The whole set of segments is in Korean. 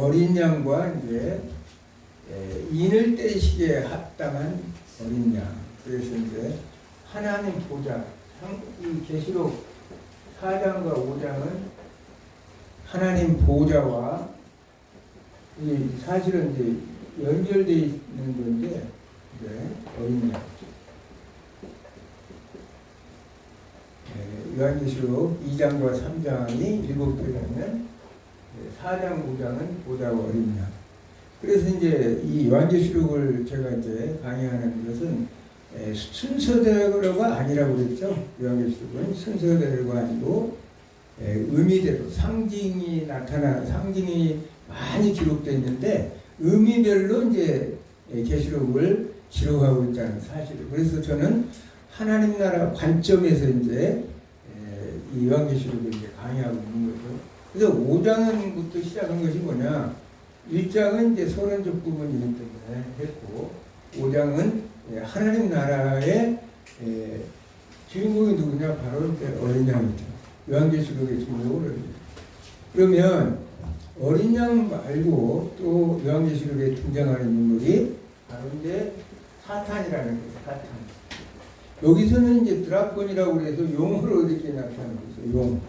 어린 양과 이제 인을 떼시기에 합당한 어린 양. 그래서 이제 하나님 보좌, 이 계시록 4장과 5장은 하나님 보좌와 사실은 이제 연결되어 있는 건데, 어린 양. 요한계시록 2장과 3장이 일곱표라면 4장, 5장은 보좌와 어린 양. 그래서 이제 이 요한계시록을 제가 이제 강의하는 것은 순서대로가 아니라고 그랬죠. 요한계시록은 순서대로가 아니고 의미대로 상징이 상징이 많이 기록되어 있는데 의미별로 이제 계시록을 기록하고 있다는 사실을. 그래서 저는 하나님 나라 관점에서 이제 이 요한계시록을 이제 강의하고 있는 거죠. 그래서 5장부터 시작한 것이 뭐냐? 1장은 이제 서론적 부분이기 때문에 했고, 5장은 하나님 나라의 주인공이 누구냐? 바로 어린 양이죠. 요한계시록의 주인공은. 그러면 어린 양 말고 또 요한계시록에 등장하는 인물이 바로 이제 사탄이라는 거예요. 사탄. 여기서는 이제 드라곤이라고 해서 용으로 이렇게 나타나는 거죠. 용.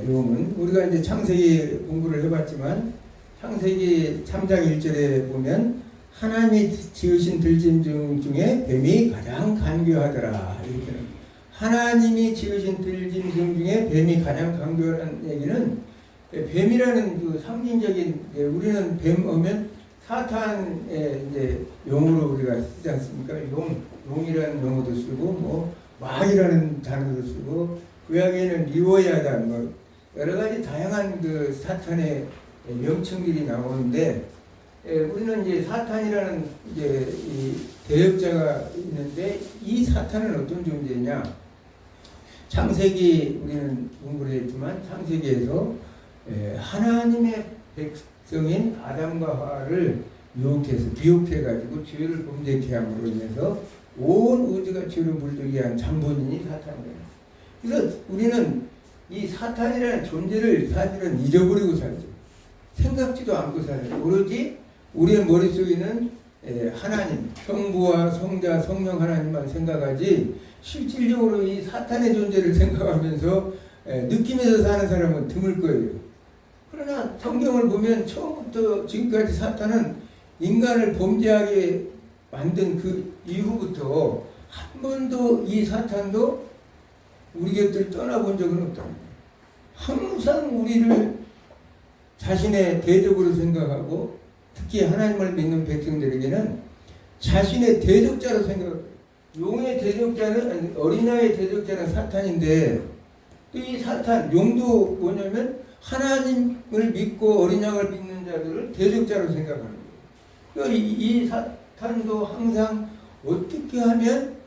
용은 우리가 이제 창세기 공부를 해봤지만 창세기 3장 1절에 보면 하나님이 지으신 들짐승 중에 뱀이 가장 간교하더라. 이렇게 하나님이 지으신 들짐승 중에 뱀이 가장 간교하다는 얘기는 뱀이라는 그 상징적인 우리는 뱀 하면 사탄의 이제 용어로 우리가 쓰지 않습니까? 용이라는 용어도 쓰고 뭐 마이라는 단어도 쓰고 구약에는 리워야다 뭐 여러 가지 다양한 그 사탄의 명칭들이 나오는데 우리는 이제 사탄이라는 이제 이 대역자가 있는데 이 사탄은 어떤 존재냐? 창세기 우리는 공부를 했지만 창세기에서 하나님의 백성인 아담과 하와를 미혹해가지고 죄를 범죄케 함으로 인해서 온 우주가 죄로 물들게 한 장본인이 사탄이에요. 그래서 우리는 이 사탄이라는 존재를 사실은 잊어버리고 살죠. 생각지도 않고 살아요. 오로지 우리의 머릿속에는 하나님, 성부와 성자, 성령 하나님만 생각하지 실질적으로 이 사탄의 존재를 생각하면서 느끼면서 사는 사람은 드물 거예요. 그러나 성경을 보면 처음부터 지금까지 사탄은 인간을 범죄하게 만든 그 이후부터 한 번도 이 사탄도 우리 곁을 떠나본 적은 없답니다. 항상 우리를 자신의 대적으로 생각하고 특히 하나님을 믿는 백성들에게는 자신의 대적자로 생각해요. 용의 대적자는 어린 양의 대적자는 사탄인데 또 이 사탄 용도 뭐냐면 하나님을 믿고 어린 양을 믿는 자들을 대적자로 생각하는 거예요. 이 사탄도 항상 어떻게 하면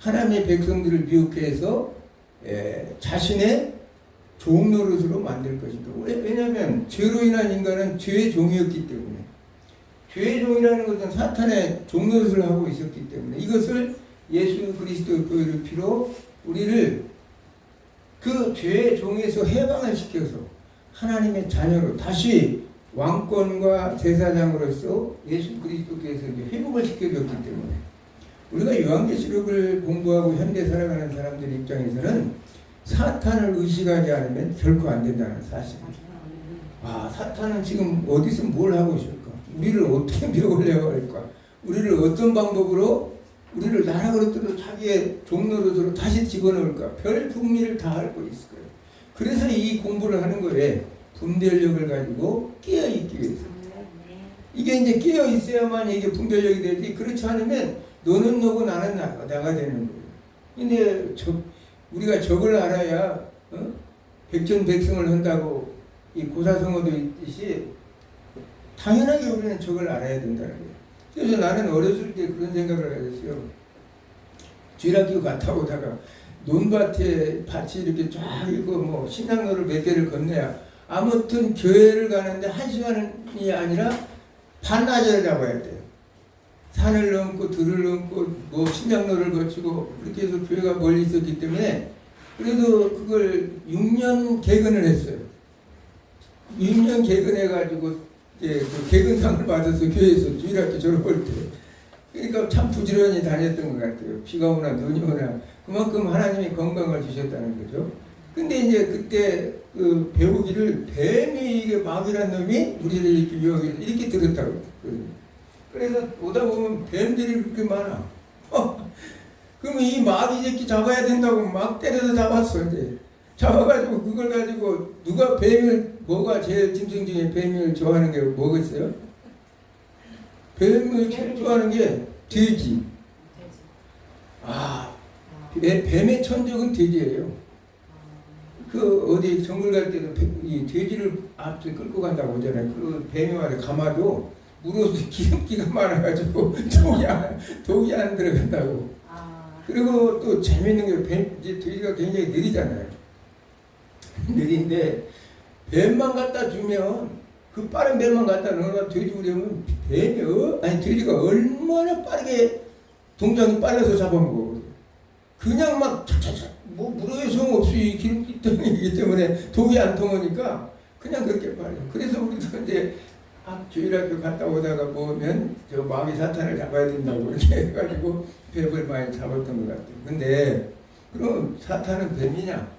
하나님의 백성들을 미혹해서 자신의 종 노릇으로 만들 것인가. 왜냐하면 죄로 인한 인간은 죄의 종이었기 때문에 죄의 종이라는 것은 사탄의 종 노릇을 하고 있었기 때문에 이것을 예수 그리스도의 보혈의 피로 우리를 그 죄의 종에서 해방을 시켜서 하나님의 자녀로 다시 왕권과 제사장으로서 예수 그리스도께서 회복을 시켜줬기 때문에 우리가 요한계시록을 공부하고 현대 살아가는 사람들 입장에서는 사탄을 의식하지 않으면 결코 안 된다는 사실입니다. 사탄은 지금 어디서 뭘 하고 있을까? 우리를 어떻게 밀어올려고 할까? 우리를 어떤 방법으로 우리를 나락으로 자기의 종노릇으로 다시 집어넣을까? 별 풍미를 다 알고 있을 거예요. 그래서 이 공부를 하는 거예요. 분별력을 가지고 깨어있기 위해서. 이게 이제 깨어있어야만 이게 분별력이 되지, 그렇지 않으면 너는 너고 나는 나가 되는 거예요. 근데 우리가 적을 알아야 백전백승을 한다고 이 고사성어도 있듯이 당연하게 우리는 적을 알아야 된다는 거예요. 그래서 나는 어렸을 때 그런 생각을 했어요. 쥐락기구 갔다 오다가 논밭에 밭이 이렇게 쫙 있고 뭐 신랑로를 몇 개를 건너야 아무튼 교회를 가는데 1시간이 아니라 반나절을 잡아야 돼요. 산을 넘고 들을 넘고 뭐 신장로를 거치고 그렇게 해서 교회가 멀리 있었기 때문에 그래도 그걸 6년 개근을 했어요. 유년 개근해가지고 이제 그 개근상을 받아서 교회에서 주일학교 졸업할 때, 그러니까 참 부지런히 다녔던 것 같아요. 비가 오나 눈이 오나 그만큼 하나님이 건강을 주셨다는 거죠. 근데 이제 그때 그 배우기를 뱀이 이게 마귀란 놈이 우리를 이렇게 유혹해서 이렇게 들었다고. 그래서 오다 보면 뱀들이 그렇게 많아. 그러면 이 마귀 새끼 잡아야 된다고 막 때려서 잡았어. 이제 잡아가지고 그걸 가지고 누가 뱀을, 뭐가 제일 짐승 중에 뱀을 좋아하는 게 뭐겠어요? 뱀을 제일 좋아하는 게 돼지. 뱀의 천적은 돼지예요. 그 어디 정글 갈 때도 이 돼지를 앞에 끌고 간다고 하잖아요. 그 뱀이 와서 감아도 물어서 기름기가 많아가지고 독이 안 들어간다고. 그리고 또 재밌는 게 이제 돼지가 굉장히 느리잖아요. 느린데 뱀만 갖다 주면, 그 빠른 뱀만 갖다 넣어놔 돼지 우려면 돼지가 얼마나 빠르게 동작이 빨라서 잡아먹어. 그냥 막 착착착 뭐 물어의 소용없이 기름기 덩이기 때문에 독이 안 통하니까 그냥 그렇게 빨려. 그래서 우리도 이제 주일학교 갔다 오다가 보면 저 마귀 사탄을 잡아야 된다고 이렇게 해가지고 뱀을 많이 잡았던 것 같아요. 근데 그럼 사탄은 뱀이냐?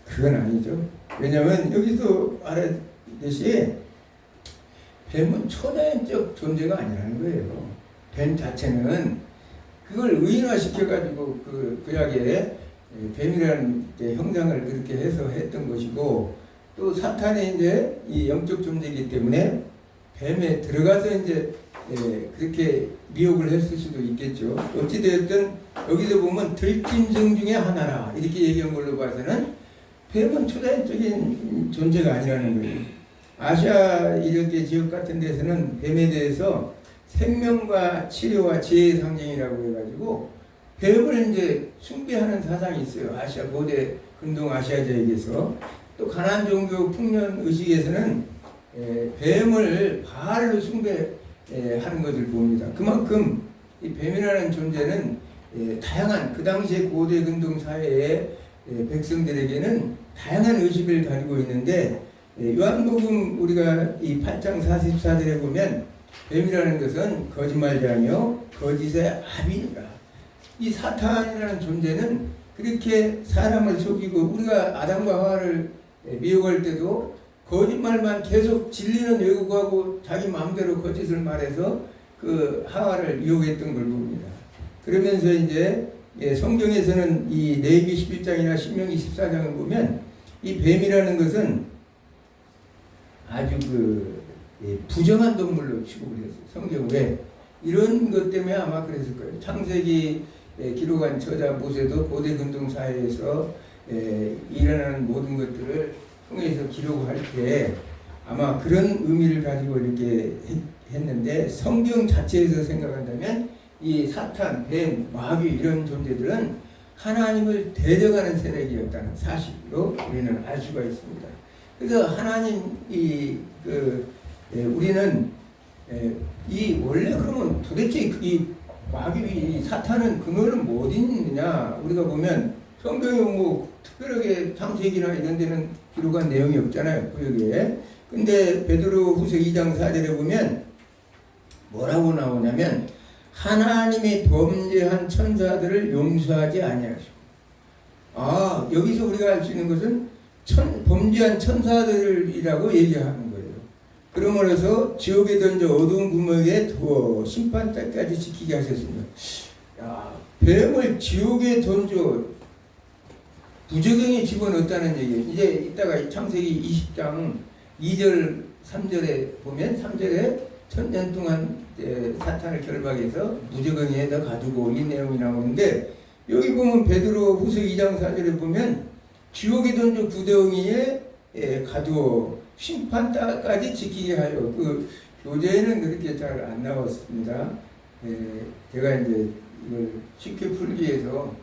그건 아니죠. 왜냐하면 여기서 알아듣듯이 뱀은 초자연적 존재가 아니라는 거예요. 뱀 자체는 그걸 의인화시켜가지고 그 구약에 뱀이라는 형상을 그렇게 해서 했던 것이고, 또 사탄이 이제 이 영적 존재이기 때문에 뱀에 들어가서 이제 그렇게 미혹을 했을 수도 있겠죠. 어찌되었든 여기서 보면 들짐승 중에 하나라 이렇게 얘기한 걸로 봐서는 뱀은 초자연적인 존재가 아니라는 거예요. 아시아 이렇게 지역 같은 데서는 뱀에 대해서 생명과 치료와 지혜의 상징이라고 해가지고 뱀을 이제 숭배하는 사상이 있어요. 아시아 고대 근동 아시아적에서. 또 가나안 종교 풍년 의식에서는 뱀을 바알로 숭배하는 것을 봅니다. 그만큼 이 뱀이라는 존재는 다양한 그 당시에 고대 근동 사회의 백성들에게는 다양한 의식을 가지고 있는데, 요한복음 우리가 이 8장 44절에 보면 뱀이라는 것은 거짓말자며 거짓의 아비니라. 이 사탄이라는 존재는 그렇게 사람을 속이고, 우리가 아담과 하와를 미혹할 때도 거짓말만 계속 진리는 왜곡하고 자기 마음대로 거짓을 말해서 그 하와를 유혹했던 걸 봅니다. 그러면서 이제 성경에서는 이 레위기 11장이나 신명기 14장을 보면 이 뱀이라는 것은 아주 부정한 동물로 취급을 했어요. 성경 왜? 이런 것 때문에 아마 그랬을 거예요. 창세기 기록한 저자 모세도 고대 근동 사회에서 일어나는 모든 것들을 통해서 기록할 때 아마 그런 의미를 가지고 이렇게 했는데, 성경 자체에서 생각한다면 이 사탄, 뱀, 마귀 이런 존재들은 하나님을 대적하는 세력이었다는 사실로 우리는 알 수가 있습니다. 그래서 우리는 이 원래 그러면 도대체 이 마귀, 이 사탄은 근원은 뭐 어디 있느냐? 우리가 보면 성경에 뭐 특별하게 창세기나 이런 데는 기록한 내용이 없잖아요, 구역에. 근데 베드로후서 2장 4절에 보면 뭐라고 나오냐면 하나님이 범죄한 천사들을 용서하지 아니하시고. 여기서 우리가 알 수 있는 것은 범죄한 천사들이라고 얘기하는 거예요. 그러므로서 지옥에 던져 어두운 구멍에 두어 심판 때까지 지키게 하셨습니다. 뱀을 지옥에 던져 부적용에 집어넣었다는 얘기예요. 이제 이따가 창세기 20장 2절 3절에 보면 3절에 1000년 동안 사탄을 결박해서 무저갱이에다 가두고 이 내용이 나오는데, 여기 보면 베드로후서 2장 4절에 보면 지옥에 던져 구덩이에 가두어 심판까지 지키게 하여. 그 교재에는 그렇게 잘 안 나왔습니다. 제가 이제 이걸 쉽게 풀기 위해서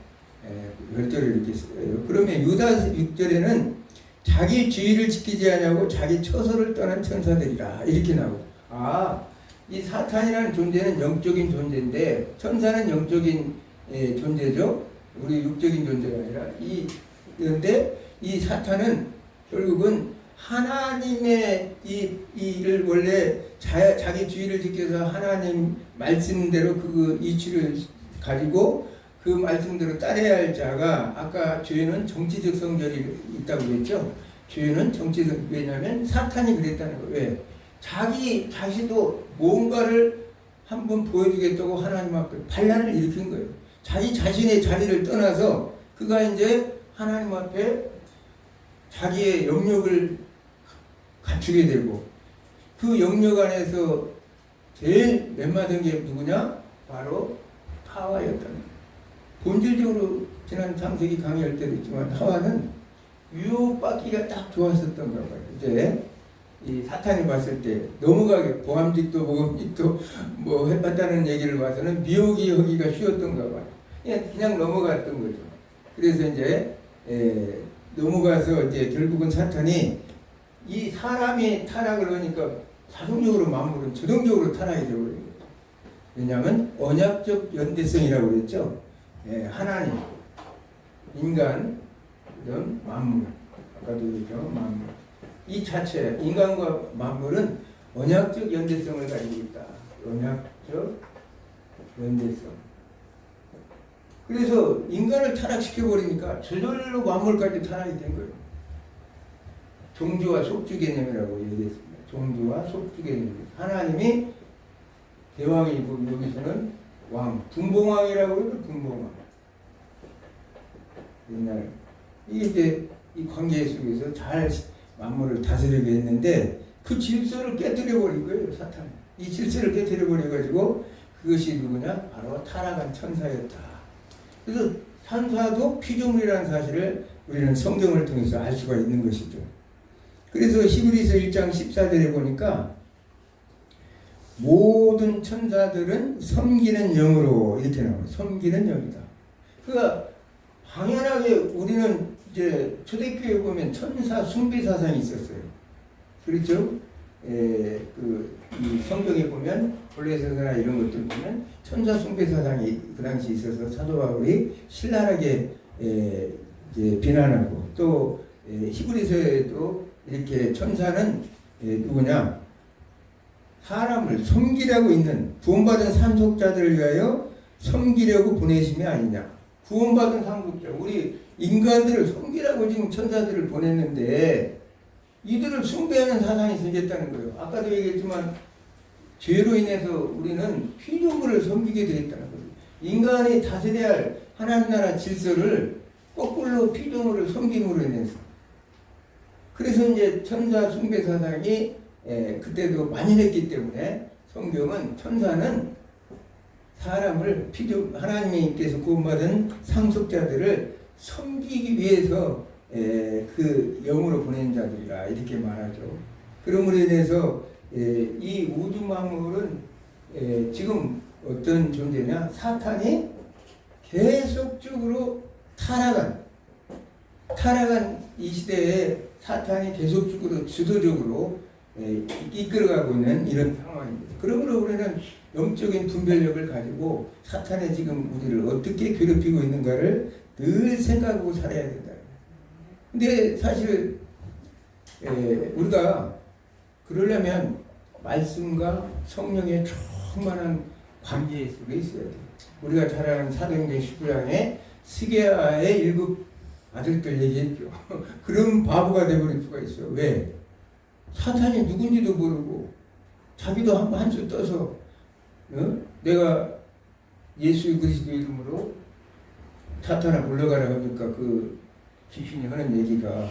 별도로 이렇게 써요. 그러면 유다 6절에는 자기 주의를 지키지 않냐고 자기 처소를 떠난 천사들이라 이렇게 나오고. 이 사탄이라는 존재는 영적인 존재인데 천사는 영적인 존재죠. 우리 육적인 존재가 아니라. 그런데 이 사탄은 결국은 하나님의 이를 원래 자기 주의를 지켜서 하나님 말씀대로 그 이치를 가지고 그 말씀대로 따라야 할 자가 아까 죄는 정치적 성질이 있다고 그랬죠. 죄는 정치적, 왜냐하면 사탄이 그랬다는 거예요. 왜? 자기 자신도 뭔가를 한번 보여주겠다고 하나님 앞에 반란을 일으킨 거예요. 자기 자신의 자리를 떠나서 그가 이제 하나님 앞에 자기의 영역을 갖추게 되고 그 영역 안에서 제일 맨맞은 게 누구냐? 바로 하와였다는 거예요. 본질적으로 지난 창세기 강의할 때도 있지만 하와는 유혹받기가 딱 좋았었던 거 봐요. 이제 이 사탄이 봤을 때 넘어가게 보암직도 모금직도 뭐 해봤다는 얘기를 봐서는 미혹이 하기가 쉬웠던가 봐요. 그냥 넘어갔던 거죠. 그래서 이제 넘어가서 이제 결국은 사탄이 이 사람이 타락을 하니까 자동적으로 만물은自動적으로 타락이 되어버린 거예요. 왜냐하면 언약적 연대성이라고 그랬죠. 하나님, 인간, 이런 만물, 아까도 그랬죠. 만물. 이 자체, 인간과 만물은 언약적 연대성을 가지고 있다. 언약적 연대성. 그래서 인간을 타락시켜버리니까 저절로 만물까지 타락이 된 거예요. 종주와 속주 개념이라고 얘기했습니다. 종주와 속주 개념. 하나님이 대왕이고 여기서는 왕, 분봉왕이라고 해도 분봉왕. 옛날에 이게 이제 이 관계 속에서 잘 만물을 다스리게 했는데 그 질서를 깨뜨려 버린 거예요, 사탄이. 이 질서를 깨뜨려 버려 가지고 그것이 누구냐? 바로 타락한 천사였다. 그래서 천사도 피조물이라는 사실을 우리는 성경을 통해서 알 수가 있는 것이죠. 그래서 히브리서 1장 14절에 보니까 모든 천사들은 섬기는 영으로 이렇게 나와요. 섬기는 영이다. 그러니까 당연하게 우리는 이제 초대교회에 보면 천사 숭배 사상이 있었어요. 그렇죠? 이 성경에 보면 골로새서나 이런 것들 보면 천사 숭배 사상이 그 당시 있어서 사도 바울이 신랄하게 이제 비난하고 또 히브리서에도 이렇게 천사는 누구냐? 사람을 섬기려고 있는 구원받은 상속자들을 위하여 섬기려고 보내심이 아니냐. 구원받은 상속자, 우리 인간들을 섬기라고 지금 천사들을 보냈는데 이들을 숭배하는 사상이 생겼다는 거예요. 아까도 얘기했지만 죄로 인해서 우리는 피조물을 섬기게 되었다는 거예요. 인간이 다스려야 할 하나님 나라 질서를 거꾸로 피조물을 섬김으로 인해서. 그래서 이제 천사 숭배 사상이 그때도 만연했기 때문에 성경은 천사는 사람을 하나님께서 구원받은 상속자들을 섬기기 위해서 그 영으로 보낸 자들이라 이렇게 말하죠. 그러므로 인해서 이 우주 만물은 지금 어떤 존재냐? 사탄이 계속적으로 타락한 이 시대에 사탄이 계속적으로 주도적으로 이끌어가고 있는 이런 상황입니다. 그러므로 우리는 영적인 분별력을 가지고 사탄이 지금 우리를 어떻게 괴롭히고 있는가를 늘 생각하고 살아야 된다. 근데 사실 우리가 그러려면 말씀과 성령의 충만한 관계 속에 있어야 돼요. 우리가 잘 아는 사도행전 19장에 스게아의 7 아들들 얘기했죠. 그런 바보가 되어버릴 수가 있어요. 왜? 사탄이 누군지도 모르고 자기도 한수 떠서 내가 예수 그리스도 이름으로 사탄아 물러가라 하니까 그 귀신이 하는 얘기가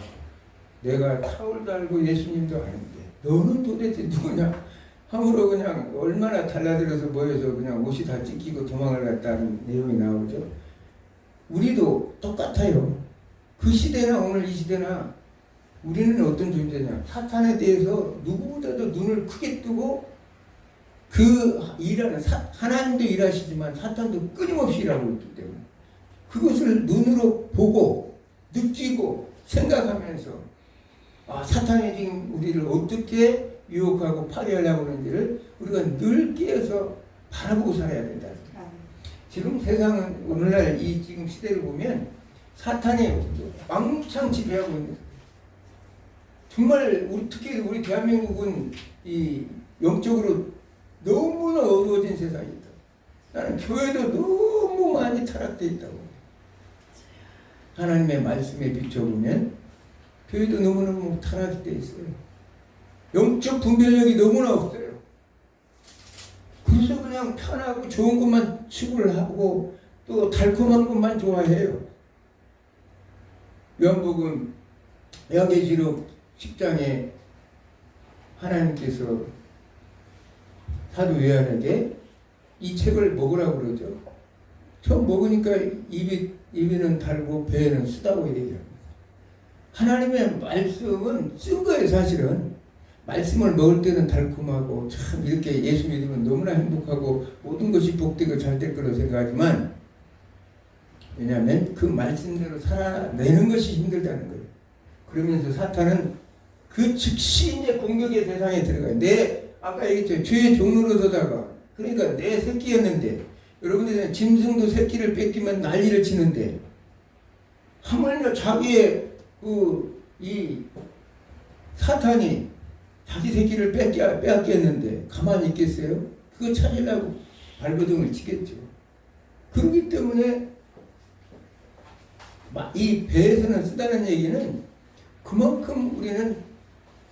내가 타올도 알고 예수님도 아는데 너는 도대체 누구냐? 함부로 그냥 얼마나 달라들어서 모여서 그냥 옷이 다 찢기고 도망을 갔다는 내용이 나오죠. 우리도 똑같아요. 그 시대나 오늘 이 시대나 우리는 어떤 존재냐? 사탄에 대해서 누구보다도 눈을 크게 뜨고 그 일하는 하나님도 일하시지만 사탄도 끊임없이 일하고 있기 때문에 그것을 눈으로 보고 느끼고 생각하면서 사탄이 지금 우리를 어떻게 유혹하고 파괴하려고 하는지를 우리가 늘 깨어서 바라보고 살아야 된다. 지금 세상은 오늘날 이 지금 시대를 보면 사탄이 왕창 지배하고 있는 정말 특히 우리 대한민국은 이 영적으로 너무나 어두워진 세상이다. 나는 교회도 너무 많이 타락되어 있다고. 하나님의 말씀에 비춰보면 교회도 너무너무 타락되어 있어요. 영적 분별력이 너무나 없어요. 그래서 그냥 편하고 좋은 것만 추구를 하고 또 달콤한 것만 좋아해요. 요한복음 요한계시록 10장에 하나님께서 사도 요한에게 이 책을 먹으라고 그러죠. 처음 먹으니까 입에는 달고 배에는 쓰다고 얘기합니다. 하나님의 말씀은 쓴 거예요. 사실은 말씀을 먹을 때는 달콤하고 참 이렇게 예수 믿으면 너무나 행복하고 모든 것이 복되고 잘 될 거라고 생각하지만, 왜냐하면 그 말씀대로 살아내는 것이 힘들다는 거예요. 그러면서 사탄은 그 즉시 이제 공격의 대상에 들어가요. 아까 얘기했죠. 죄의 종로로 서다가, 그러니까 내 새끼였는데, 여러분들은 짐승도 새끼를 뺏기면 난리를 치는데, 하물며 자기의 이 사탄이 자기 새끼를 빼앗겼는데 가만히 있겠어요? 그거 찾으려고 발버둥을 치겠죠. 그렇기 때문에 이 배에서는 쓰다는 얘기는 그만큼 우리는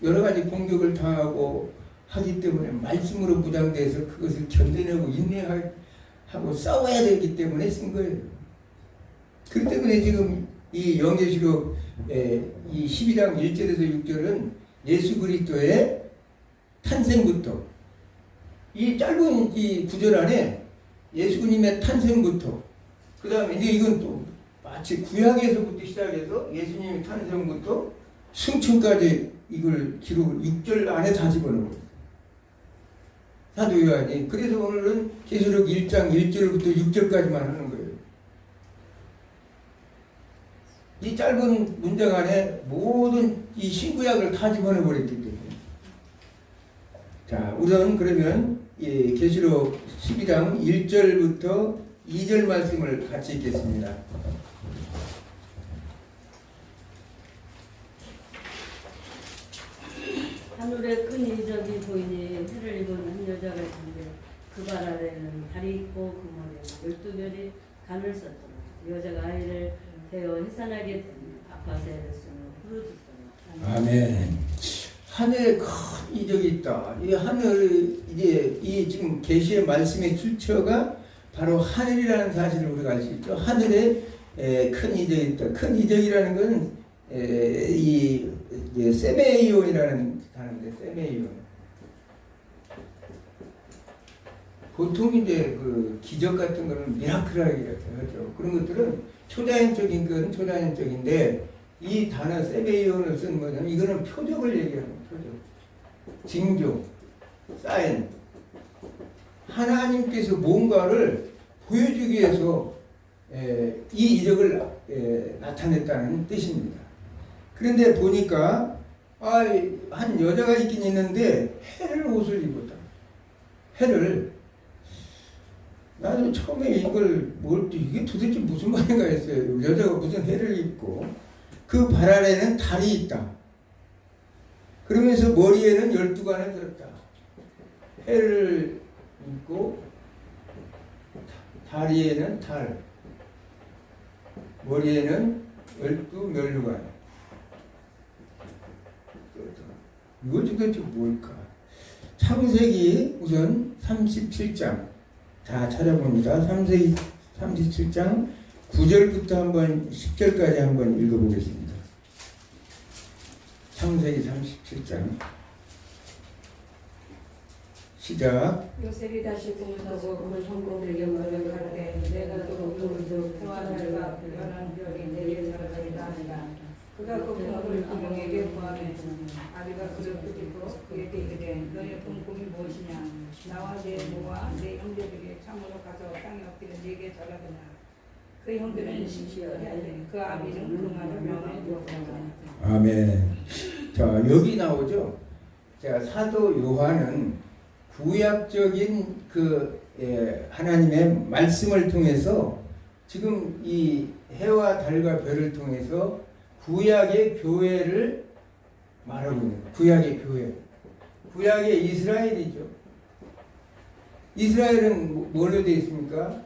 여러 가지 공격을 당하고 하기 때문에 말씀으로 무장돼서 그것을 견뎌내고 인내하고 싸워야 되기 때문에 쓴 거예요. 그렇기 때문에 지금 이 요한계시록 이 12장 1절에서 6절은 예수 그리스도의 탄생부터, 이 짧은 이 구절 안에 예수님의 탄생부터, 그 다음에 이제 이건 또 마치 구약에서부터 시작해서 예수님의 탄생부터 승천까지 이걸 기록을 6절 안에 다 집어넣은 거예요. 사도 요한이. 그래서 오늘은 계시록 1장 1절부터 6절까지만 하는 거예요. 이 짧은 문장 안에 모든 이 신구약을 다 집어넣어버렸기 때문에. 자, 우선 그러면 이 계시록 12장 1절부터 2절 말씀을 같이 읽겠습니다. 하늘에 큰 이적이 보이니 해를 입은 한 여자가 있는데 그 발 아래는 달이 있고 그 머리에 12별이 간을 썼더라. 여자가 아이를 되어 해산하게 되니 아파서 애를 쓰며 부르짖더라. 아멘. 하늘에 큰 이적이 있다. 이 하늘, 이제 이 지금 계시의 말씀의 출처가 바로 하늘이라는 사실을 우리가 알 수 있죠. 하늘에 큰 이적이 있다. 큰 이적이라는 것은 이 세메이온이라는 단어인데, 세메이온. 보통 이제 그 기적 같은 거는 미라클이라고 하죠. 그런 것들은 초자연적인 건 초자연적인데, 이 단어 세메이온을 쓴 거는 이거는 표적을 얘기하는 거예요. 표적, 징조, 사인. 하나님께서 뭔가를 보여주기 위해서 이 이적을 나타냈다는 뜻입니다. 그런데 보니까 한 여자가 있긴 있는데 해를 옷을 입었다. 해를. 나는 처음에 이걸 이게 도대체 무슨 말인가 했어요. 여자가 무슨 해를 입고 그 발 아래는 달이 있다. 그러면서 머리에는 12관을 들었다. 해를 입고 다리에는 달, 머리에는 12면류관. 이거 도대체 뭘까? 창세기 우선 37장 다 찾아봅니다. 창세기 37장 9절부터 한번 10절까지 한번 읽어보겠습니다. 창세기 37장 시작. 요셉이 다시 꿈을 꾸고 그 형제들에게 말을 가르되 내가 또 우리도 평안을과 불편한 별이 내게 사라지다 하니라. 그가 그 꿈을 구멍에게 구하매 아비가 그를 꾸짖고 그에게 이르되 너의 꿈이 무엇이냐. 나와 내 모와 내 형제들에게 참으로 가서 땅에 엎드려 네게 절하더냐. 그 형들은 시시하되 그 아비는 그 말을 명하여 두었다. 아멘. 자, 여기 나오죠. 자, 사도 요한은 구약적인 하나님의 말씀을 통해서 지금 이 해와 달과 별을 통해서 구약의 교회를 말하고 있는 거예요. 구약의 교회. 구약의 이스라엘이죠. 이스라엘은 뭘로 되어 있습니까?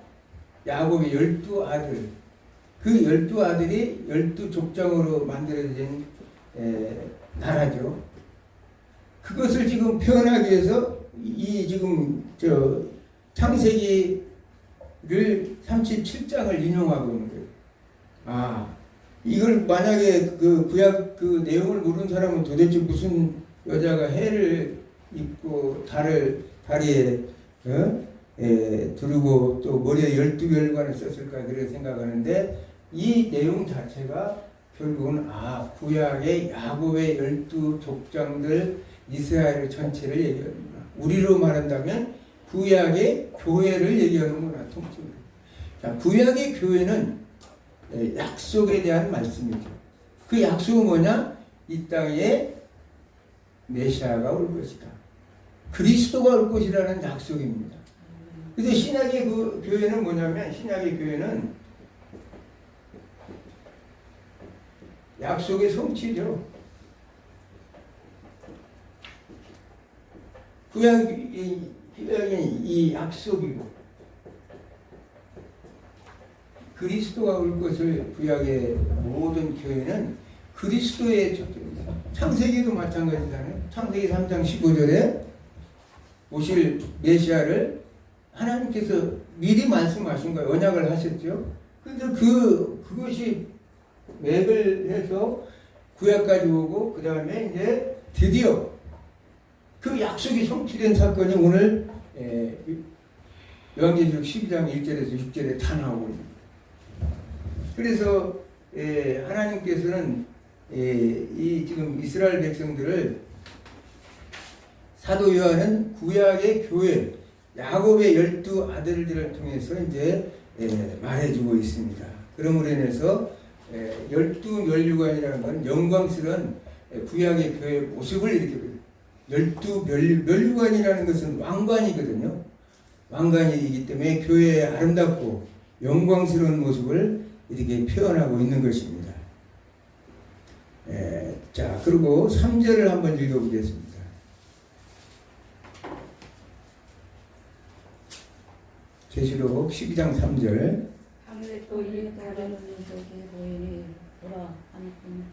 야곱의 12아들. 그 12아들이 12족장으로 만들어진 나라죠. 그것을 지금 표현하기 위해서 이 지금 창세기를 37장을 인용하고 있는 거예요. 아, 이걸 만약에 그 구약 그 내용을 모르는 사람은 도대체 무슨 여자가 해를 입고 다리에 두르고 또 머리에 12별관을 썼을까 그렇게 생각하는데, 이 내용 자체가 결국은 구약의 야곱의 12족장들 이스라엘 전체를 얘기합니다. 우리로 말한다면 구약의 교회를 얘기하는구나, 통칭으로. 자, 구약의 교회는 약속에 대한 말씀이죠. 그 약속은 뭐냐? 이 땅에 메시아가 올 것이다. 그리스도가 올 것이라는 약속입니다. 그래서 신약의 그 교회는 뭐냐면, 신약의 교회는 약속의 성취죠. 구약이 이 약속이고, 그리스도가 올 것을 구약의 모든 교회는 그리스도의 척도입니다. 창세기도 마찬가지잖아요. 창세기 3장 15절에 오실 메시아를 하나님께서 미리 말씀하신 거예요. 언약을 하셨죠. 그래서 그것이 맥을 해서 구약까지 오고, 그 다음에 이제 드디어 그 약속이 성취된 사건이 오늘 요한계시록 12장 1절에서 6절에 다 나오고 있습니다. 그래서 하나님께서는 이 지금 이스라엘 백성들을, 사도 요한은 구약의 교회 야곱의 12아들들을 통해서 이제 말해주고 있습니다. 그러므로 인해서 12면류관이라는 건 영광스러운 구약의 교회의 모습을 이렇게, 12면류관이라는 것은 왕관이거든요. 왕관이기 때문에 교회의 아름답고 영광스러운 모습을 이렇게 표현하고 있는 것입니다. 자, 그리고 3절을 한번 읽어보겠습니다. 계시록 12장 3절. 하늘에 또 또 이 이 다른 다른 민족이 보이니 보라 한큰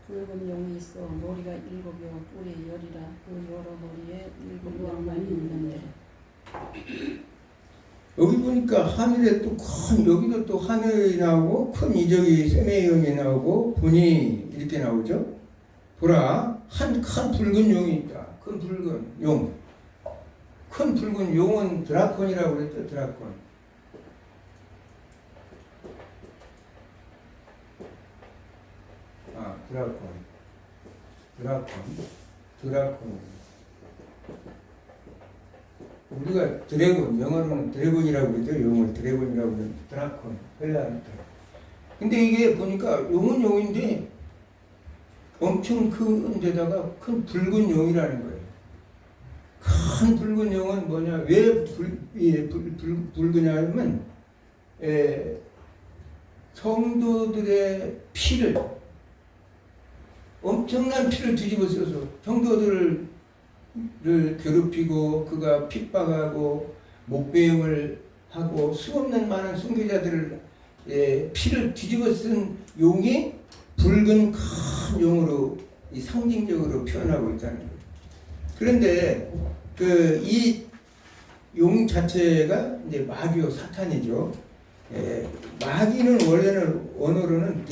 붉은 용이 있어 머리가 7이요 뿔이 10이라 그 여러 머리에 7 왕관이 있는데. 여기 보니까 하늘에 또 여기도 또 하늘이 나오고 큰 이적이 세메이온이 나오고 분이 이렇게 나오죠. 보라, 큰 붉은 용이 있다. 큰 붉은 용. 큰 붉은 용은 드라콘이라고 그랬죠. 드라콘. 드라콘. 우리가 드래곤, 영어로는 드래곤이라고 그러죠. 용을 드래곤이라고 그러죠. 드라콘, 헬라니까. 근데 이게 보니까 용은 용인데 엄청 큰 데다가 큰 붉은 용이라는 거예요. 큰 붉은 용은 뭐냐? 왜 붉으냐 하면 성도들의 피를, 엄청난 피를 뒤집어 써서 성도들을 괴롭히고 그가 핍박하고 목배임을 하고 수없는 많은 순교자들을 피를 뒤집어 쓴 용이 붉은 큰 용으로 이 상징적으로 표현하고 있다는 거예요. 그런데 이 용 자체가 이제 마귀요 사탄이죠. 마귀는 원래는 원어로는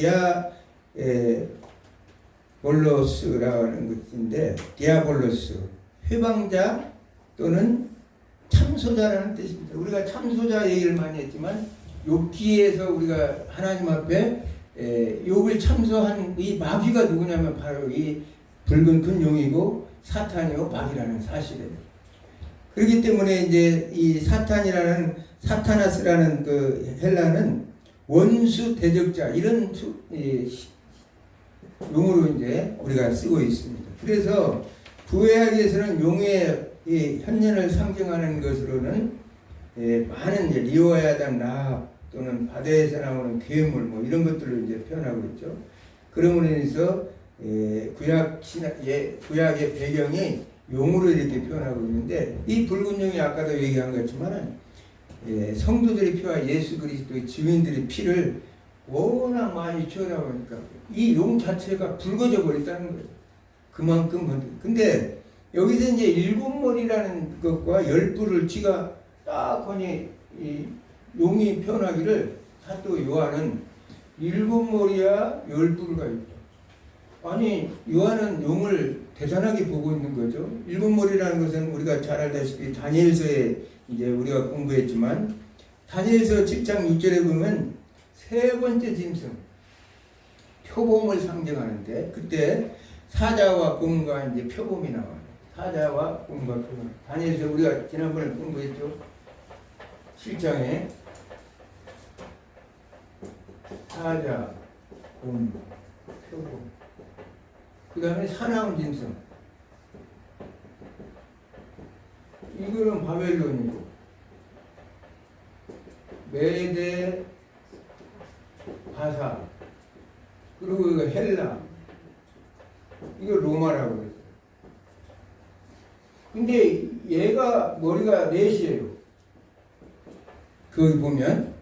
디아볼로스라는 것인데, 디아볼로스 회방자 또는 참소자라는 뜻입니다. 우리가 참소자 얘기를 많이 했지만 욥기에서 우리가 하나님 앞에 욥을 참소한 이 마귀가 누구냐면 바로 이 붉은 큰 용이고 사탄이요 마귀라는 사실이에요. 그렇기 때문에 이제 이 사타나스라는 그 헬라는 원수 대적자 이런 용어로 이제 우리가 쓰고 있습니다. 그래서 구약에서는 용의 현년을 상징하는 것으로는 많은 이제 리오야단 라합 또는 바다에서 나오는 괴물 뭐 이런 것들을 이제 표현하고 있죠. 그러므로 인해서 구약의 배경이 용으로 이렇게 표현하고 있는데 이 붉은 용이 아까도 얘기한 것처럼 성도들의 피와 예수 그리스도의 증인들의 피를 워낙 많이 치우다 보니까 이 용 자체가 붉어져 버렸다는 거예요. 그만큼. 근데 여기서 이제 일곱 머리라는 것과 열 뿔을 쥐가 딱 보니 이 용이 표현하기를 사도 요한은 일곱 머리야 열 뿔가 있다. 아니 요한은 용을 대단하게 보고 있는 거죠. 일곱 머리라는 것은 우리가 잘 알다시피 다니엘서에 이제 우리가 공부했지만 다니엘서 7장 6절에 보면 세 번째 짐승 표범을 상징하는데 그때 사자와 곰과 이제 표범이 나와요. 사자와 곰과 표범. 다니엘서 우리가 지난번에 공부했죠. 7장에 사자, 곰, 표범. 그 다음에 사나운 짐승. 이거는 바벨론이고 메데, 바사, 그리고 이거 헬라, 이거 로마라고 그랬어요. 근데 얘가 머리가 넷이에요. 거기 보면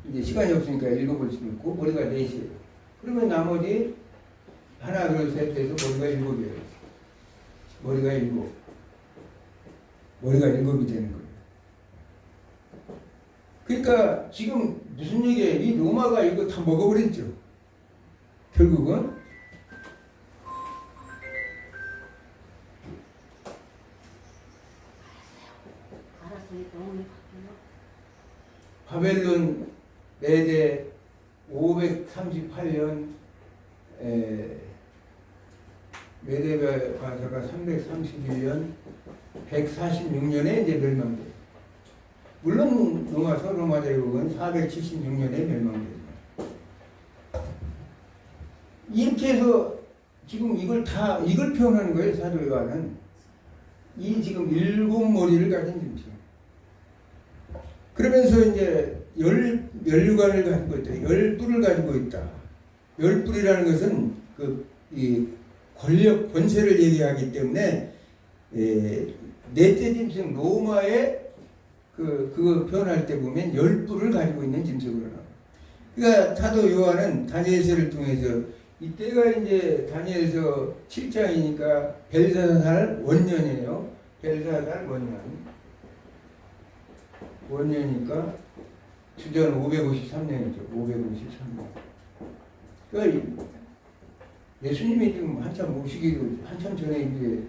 이제 시간이 없으니까 읽어볼 수 있고 머리가 넷이에요. 그러면 나머지 하나, 둘, 셋 해서 머리가 일곱이에요. 머리가 일곱. 머리가 일곱이 되는 거예요. 그러니까 지금 무슨 얘기예요? 이 로마가 이거 다 먹어버렸죠. 결국은 바벨론 메대 538년 메대 바사가 331년 146년에 이제 멸망돼요. 물론 로마 제국은 476년에 멸망됩니다. 이렇게 해서 지금 이걸 표현하는 거예요. 사도 요한은 이 지금 일곱 머리를 가진 짐승. 그러면서 이제 열류관을 가지고 있다. 열뿔을 가지고 있다. 열뿔이라는 것은 이 권세를 얘기하기 때문에 넷째 짐승 로마의 그거 표현할 때 보면 열뿔을 가지고 있는 짐승으로 나와요. 그러니까 사도 요한은 다니엘서를 통해서 이때가 이제 다니엘서 7장이니까 벨사살 원년이에요. 벨사살 원년이니까 주전 553년이죠. 553년. 그러니까 예수님이 지금 한참 오시기도 한참 전에 이제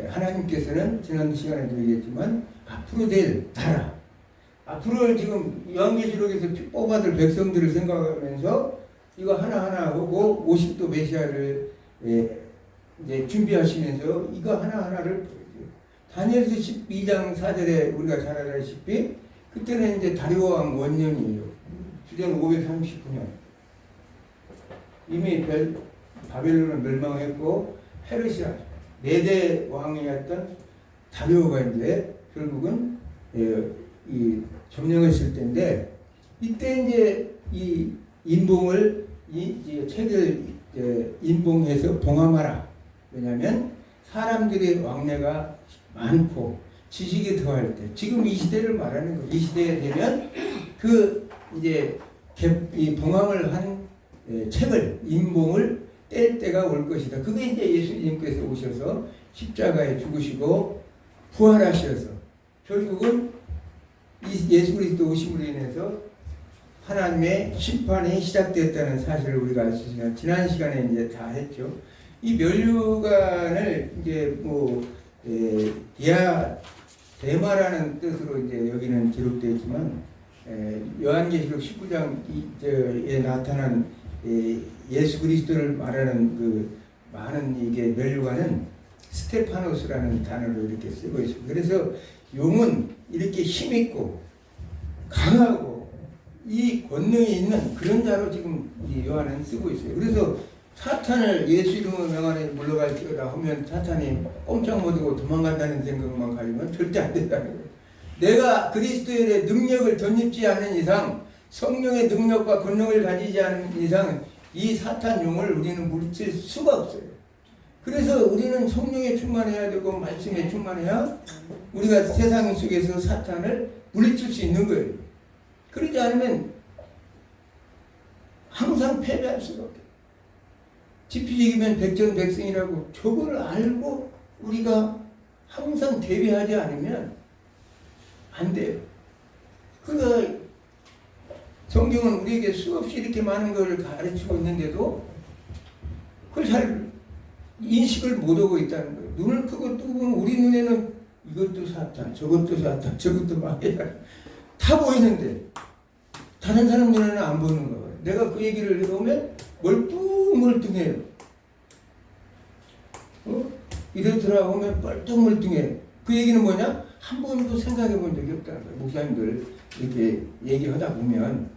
하나님께서는 지난 시간에도 얘기했지만 앞으로 될 나라, 앞으로 지금 요한계시록에서 뽑아들 백성들을 생각하면서 이거 하나하나 하고 50도 메시아를 이제 준비하시면서 이거 하나하나를 다니엘서 12장 4절에 우리가 잘 알다시피 그때는 이제 다리오 왕 원년이에요. 주전 539년. 이미 바벨론은 멸망했고 페르시아 메대 왕이었던 다리오가 이제 결국은 이 점령했을 때인데 이때 이제 이 인봉을 이 책을 인봉해서 봉함하라. 왜냐하면 사람들의 왕래가 많고 지식이 더할 때 지금 이 시대를 말하는 거예요. 이 시대에 되면 이제 이 봉함을 한 책을 인봉을 뗄 때가 올 것이다. 그게 이제 예수님께서 오셔서 십자가에 죽으시고 부활하셔서 결국은 이 예수 그리스도 오심으로 인해서 하나님의 심판이 시작됐다는 사실을 우리가 알 수 있습니다. 지난 시간에 이제 다 했죠. 이 멸류관을 이제 디아데마라는 뜻으로 이제 여기는 기록되어 있지만 요한계시록 19장에 나타난 예수 그리스도를 말하는 많은 이게 멸류관은 스테파노스라는 단어로 이렇게 쓰고 있습니다. 그래서 용은 이렇게 힘있고 강하고 이 권능이 있는 그런 자로 지금 이 요한은 쓰고 있어요. 그래서 사탄을 예수 이름으로 명하니 물러갈지어다 하면 사탄이 꼼짝 못하고 도망간다는 생각만 가지면 절대 안 된다는 거예요. 내가 그리스도의 능력을 덧입지 않는 이상, 성령의 능력과 권능을 가지지 않는 이상 이 사탄 용을 우리는 물리칠 수가 없어요. 그래서 우리는 성령에 충만해야 되고 말씀에 충만해야 우리가 세상 속에서 사탄을 물리칠 수 있는 거예요. 그러지 않으면 항상 패배할 수밖에. 지피지기면 백전백승이라고 저걸 알고 우리가 항상 대비하지 않으면 안 돼요. 그러니까 성경은 우리에게 수없이 이렇게 많은 걸 가르치고 있는데도 그걸 잘 인식을 못하고 있다는 거예요. 눈을 크고 뜨고 보면 우리 눈에는 이것도 사탄, 저것도 사탄, 저것도 마귀다 다 보이는데 다른 사람 눈에는 안 보이는 거예요. 내가 그 얘기를 해보면 멀뚱멀뚱해요. 이러더라 보면 멀뚱멀뚱해. 그 얘기는 뭐냐? 한 번도 생각해 본 적이 없다는 거예요. 목사님들 이렇게 얘기하다 보면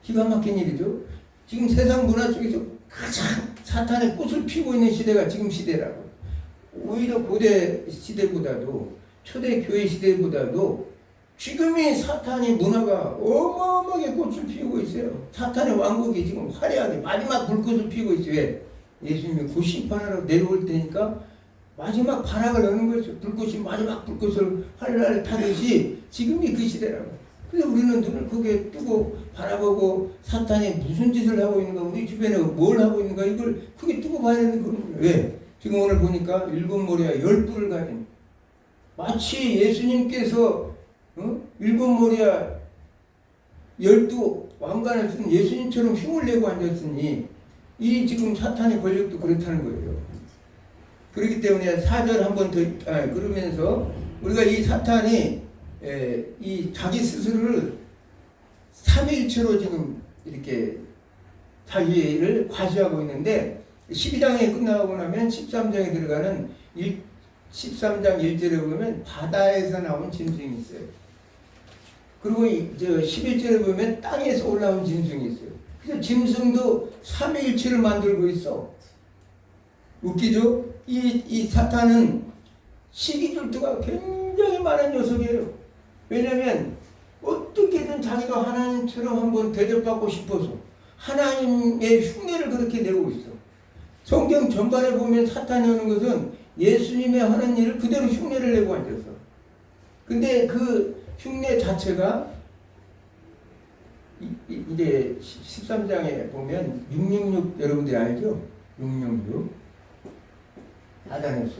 기가 막힌 일이죠. 지금 세상 문화 속에서 가장 사탄의 꽃을 피우고 있는 시대가 지금 시대라고. 오히려 고대 시대보다도 초대 교회 시대보다도 지금이 사탄의 문화가 어마어마하게 꽃을 피우고 있어요. 사탄의 왕국이 지금 화려하게 마지막 불꽃을 피우고 있어요. 왜? 예수님이 곧 심판하러 내려올 때니까 마지막 발악을 하는 거죠. 불꽃이 마지막 불꽃을 활활 타듯이 지금이 그 시대라고. 그래서 우리는 눈을 크게 뜨고 바라보고 사탄이 무슨 짓을 하고 있는가, 우리 주변에 뭘 하고 있는가 이걸 크게 뜨고 봐야 되는 거예요. 왜? 지금 오늘 보니까 일곱 머리와 10뿔을 가진 마치 예수님께서 일곱 머리와 12왕관을 쓴 예수님처럼 힘을 내고 앉았으니 이 지금 사탄의 권력도 그렇다는 거예요. 그렇기 때문에 4절 한번 더 그러면서 우리가 이 사탄이 이 자기 스스로를 삼위일체로 지금 이렇게 자기를 과시하고 있는데 12장에 끝나고 나면 13장에 들어가는 13장 1절에 보면 바다에서 나온 짐승이 있어요. 그리고 11절에 보면 땅에서 올라온 짐승이 있어요. 그래서 짐승도 삼위일체를 만들고 있어. 웃기죠? 이 사탄은 시기질투가 굉장히 많은 녀석이에요. 왜냐하면 어떻게든 자기가 하나님처럼 한번 대접받고 싶어서 하나님의 흉내를 그렇게 내고 있어. 성경 전반에 보면 사탄이 하는 것은 예수님의 하는 일을 그대로 흉내를 내고 앉아서. 근데 그 흉내 자체가 이제 13장에 보면 666 여러분들이 알죠? 666 아담의 수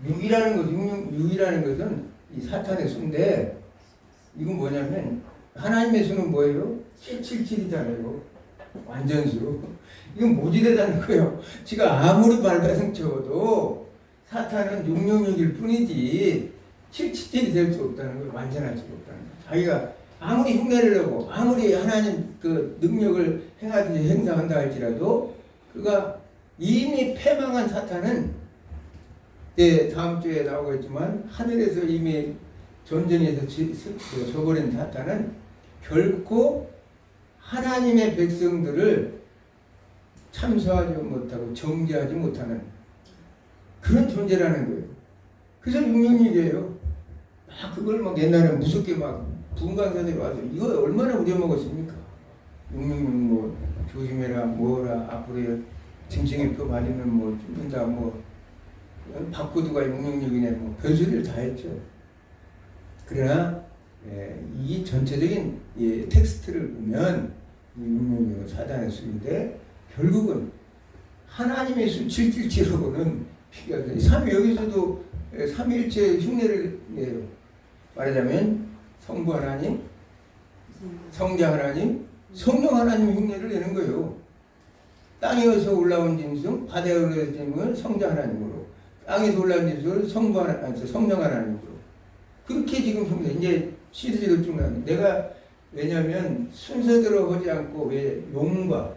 6이라는 것, 6이라는 것은 이 사탄의 수인데 이건 뭐냐면 하나님의 수는 뭐예요? 777이잖아요. 완전수. 이건 모질하다는 거예요. 지가 아무리 발가상 쳐도 사탄은 666일 뿐이지 777이 될 수 없다는 거예요. 완전할 수 없다는 거예요. 자기가 아무리 흉내를 내고 아무리 하나님 그 능력을 행하든지 행사한다 할지라도 그가 이미 패망한 사탄은 다음 주에 나오겠지만 하늘에서 이미 전쟁에서 져버린 사탄은 결코 하나님의 백성들을 참소하지 못하고 정죄하지 못하는 그런 존재라는 거예요. 그래서 666이에요. 막 그걸 막 옛날에 무섭게 막 분간사들이 와서 이거 얼마나 우려먹었습니까? 666 뭐 조심해라 뭐라 앞으로 짐승의 표 맞으면 뭐 죽는다 뭐 바코드가 666이네 뭐 별소리를 다 했죠. 그러나 이 전체적인 텍스트를 보면 666은 사단의 수인데 결국은 하나님의 수 777하고는 비교가 여기서도 삼위일체 흉내를 내요. 말하자면 성부 하나님, 성자 하나님, 성령 하나님 흉내를 내는 거예요. 땅에서 올라온 짐승, 바다에 올라온 짐승을 성자 하나님으로, 땅에서 올라온 짐승을 성부 하나님, 성령 하나님으로. 그렇게 지금 흉내, 이제 시리즈로 쭉 나왔는데, 내가 왜냐하면 순서대로 하지 않고 왜 용과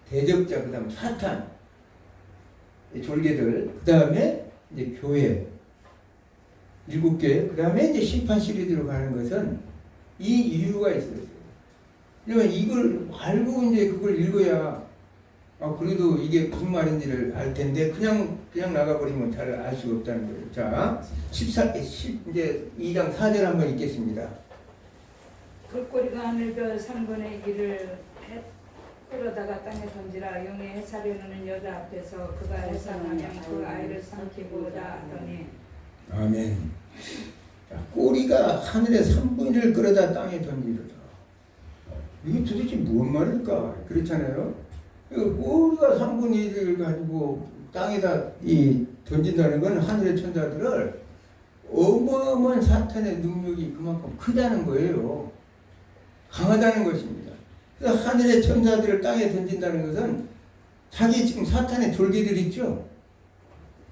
대적자, 그 다음 사탄, 졸개들, 그 다음에 이제 교회, 7개, 그 다음에 이제 심판 시리즈로 가는 것은 이 이유가 있었어요. 그러면 이걸 알고 이제 그걸 읽어야 그래도 이게 무슨 말인지를 알 텐데 그냥 나가버리면 잘 알 수가 없다는 거예요. 자, 이제 2장 4절 한번 읽겠습니다. 그 꼬리가 하늘별 3분의 1을 끌어다가 땅에 던지라. 용이 해살이는 여자 앞에서 그가 해산하면 그 아이를 삼키고자 하더니. 아멘. 자, 꼬리가 하늘의 3분의 1을 끌어다 땅에 던지리라. 이게 도대체 무슨 말일까? 그렇잖아요. 꼬리가 3분의 1을 가지고 땅에다 던진다는 건 하늘의 천사들을 어마어마한 사탄의 능력이 그만큼 크다는 거예요. 강하다는 것입니다. 그래서 하늘의 천사들을 땅에 던진다는 것은 자기 지금 사탄의 졸개들 있죠?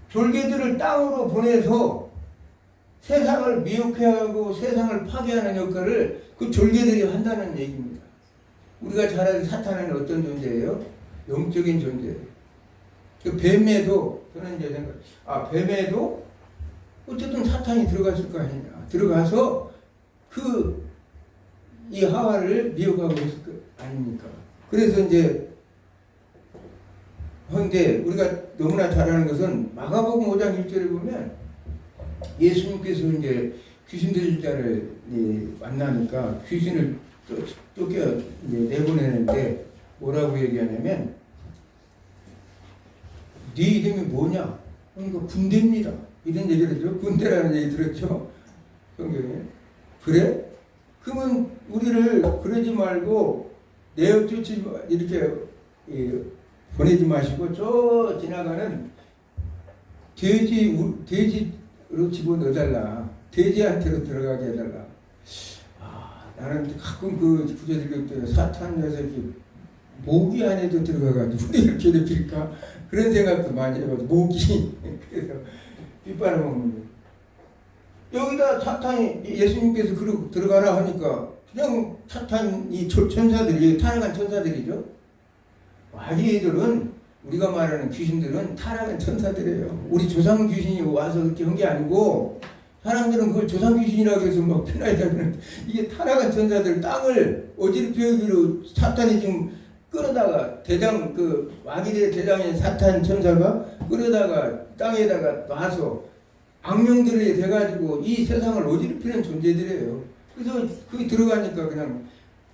졸개들을 땅으로 보내서 세상을 미혹해 하고 세상을 파괴하는 역할을 그 졸개들이 한다는 얘기입니다. 우리가 잘 아는 사탄은 어떤 존재예요? 영적인 존재예요. 그 뱀에도 저는 이제 생각, 뱀에도 어쨌든 사탄이 들어갔을 거 아니냐. 들어가서 이 하와를 미혹하고 있을 거 아닙니까? 그래서 이제 그런데 우리가 너무나 잘 아는 것은 마가복음 5장 1절에 보면 예수님께서 이제 귀신 들린 자를 만나니까 귀신을 쫓겨 내보내는데 뭐라고 얘기하냐면 네 이름이 뭐냐? 그러니까 군대입니다. 이런 얘기를 했죠. 군대라는 얘기 들었죠? 성경에. 그래? 그러면 우리를 그러지 말고 내어 쫓지 이렇게 보내지 마시고 저 지나가는 돼지로 집어넣어달라. 돼지한테로 들어가게 해달라. 나는 가끔 그 구절 읽을 때 사탄 녀석이 모기 안에도 들어가가지고 우리를 괴롭힐까? 그런 생각도 많이 해가지고 모기. 그래서 빗바람은 여기다 사탄이 예수님께서 들어가라 하니까 그냥 사탄이 천사들이 타락한 천사들이죠. 마귀들은 우리가 말하는 귀신들은 타락한 천사들이에요. 우리 조상 귀신이 와서 그렇게 한 게 아니고 사람들은 그걸 조상 귀신이라고 해서 막 피나이다는 이게 타락한 천사들 땅을 어지럽히기로 사탄이 지금 끌어다가 마귀들의 대장인 사탄 천사가 끌어다가 땅에다가 놔서 악령들이 돼가지고 이 세상을 어지럽히는 존재들이에요. 그래서 거기 들어가니까 그냥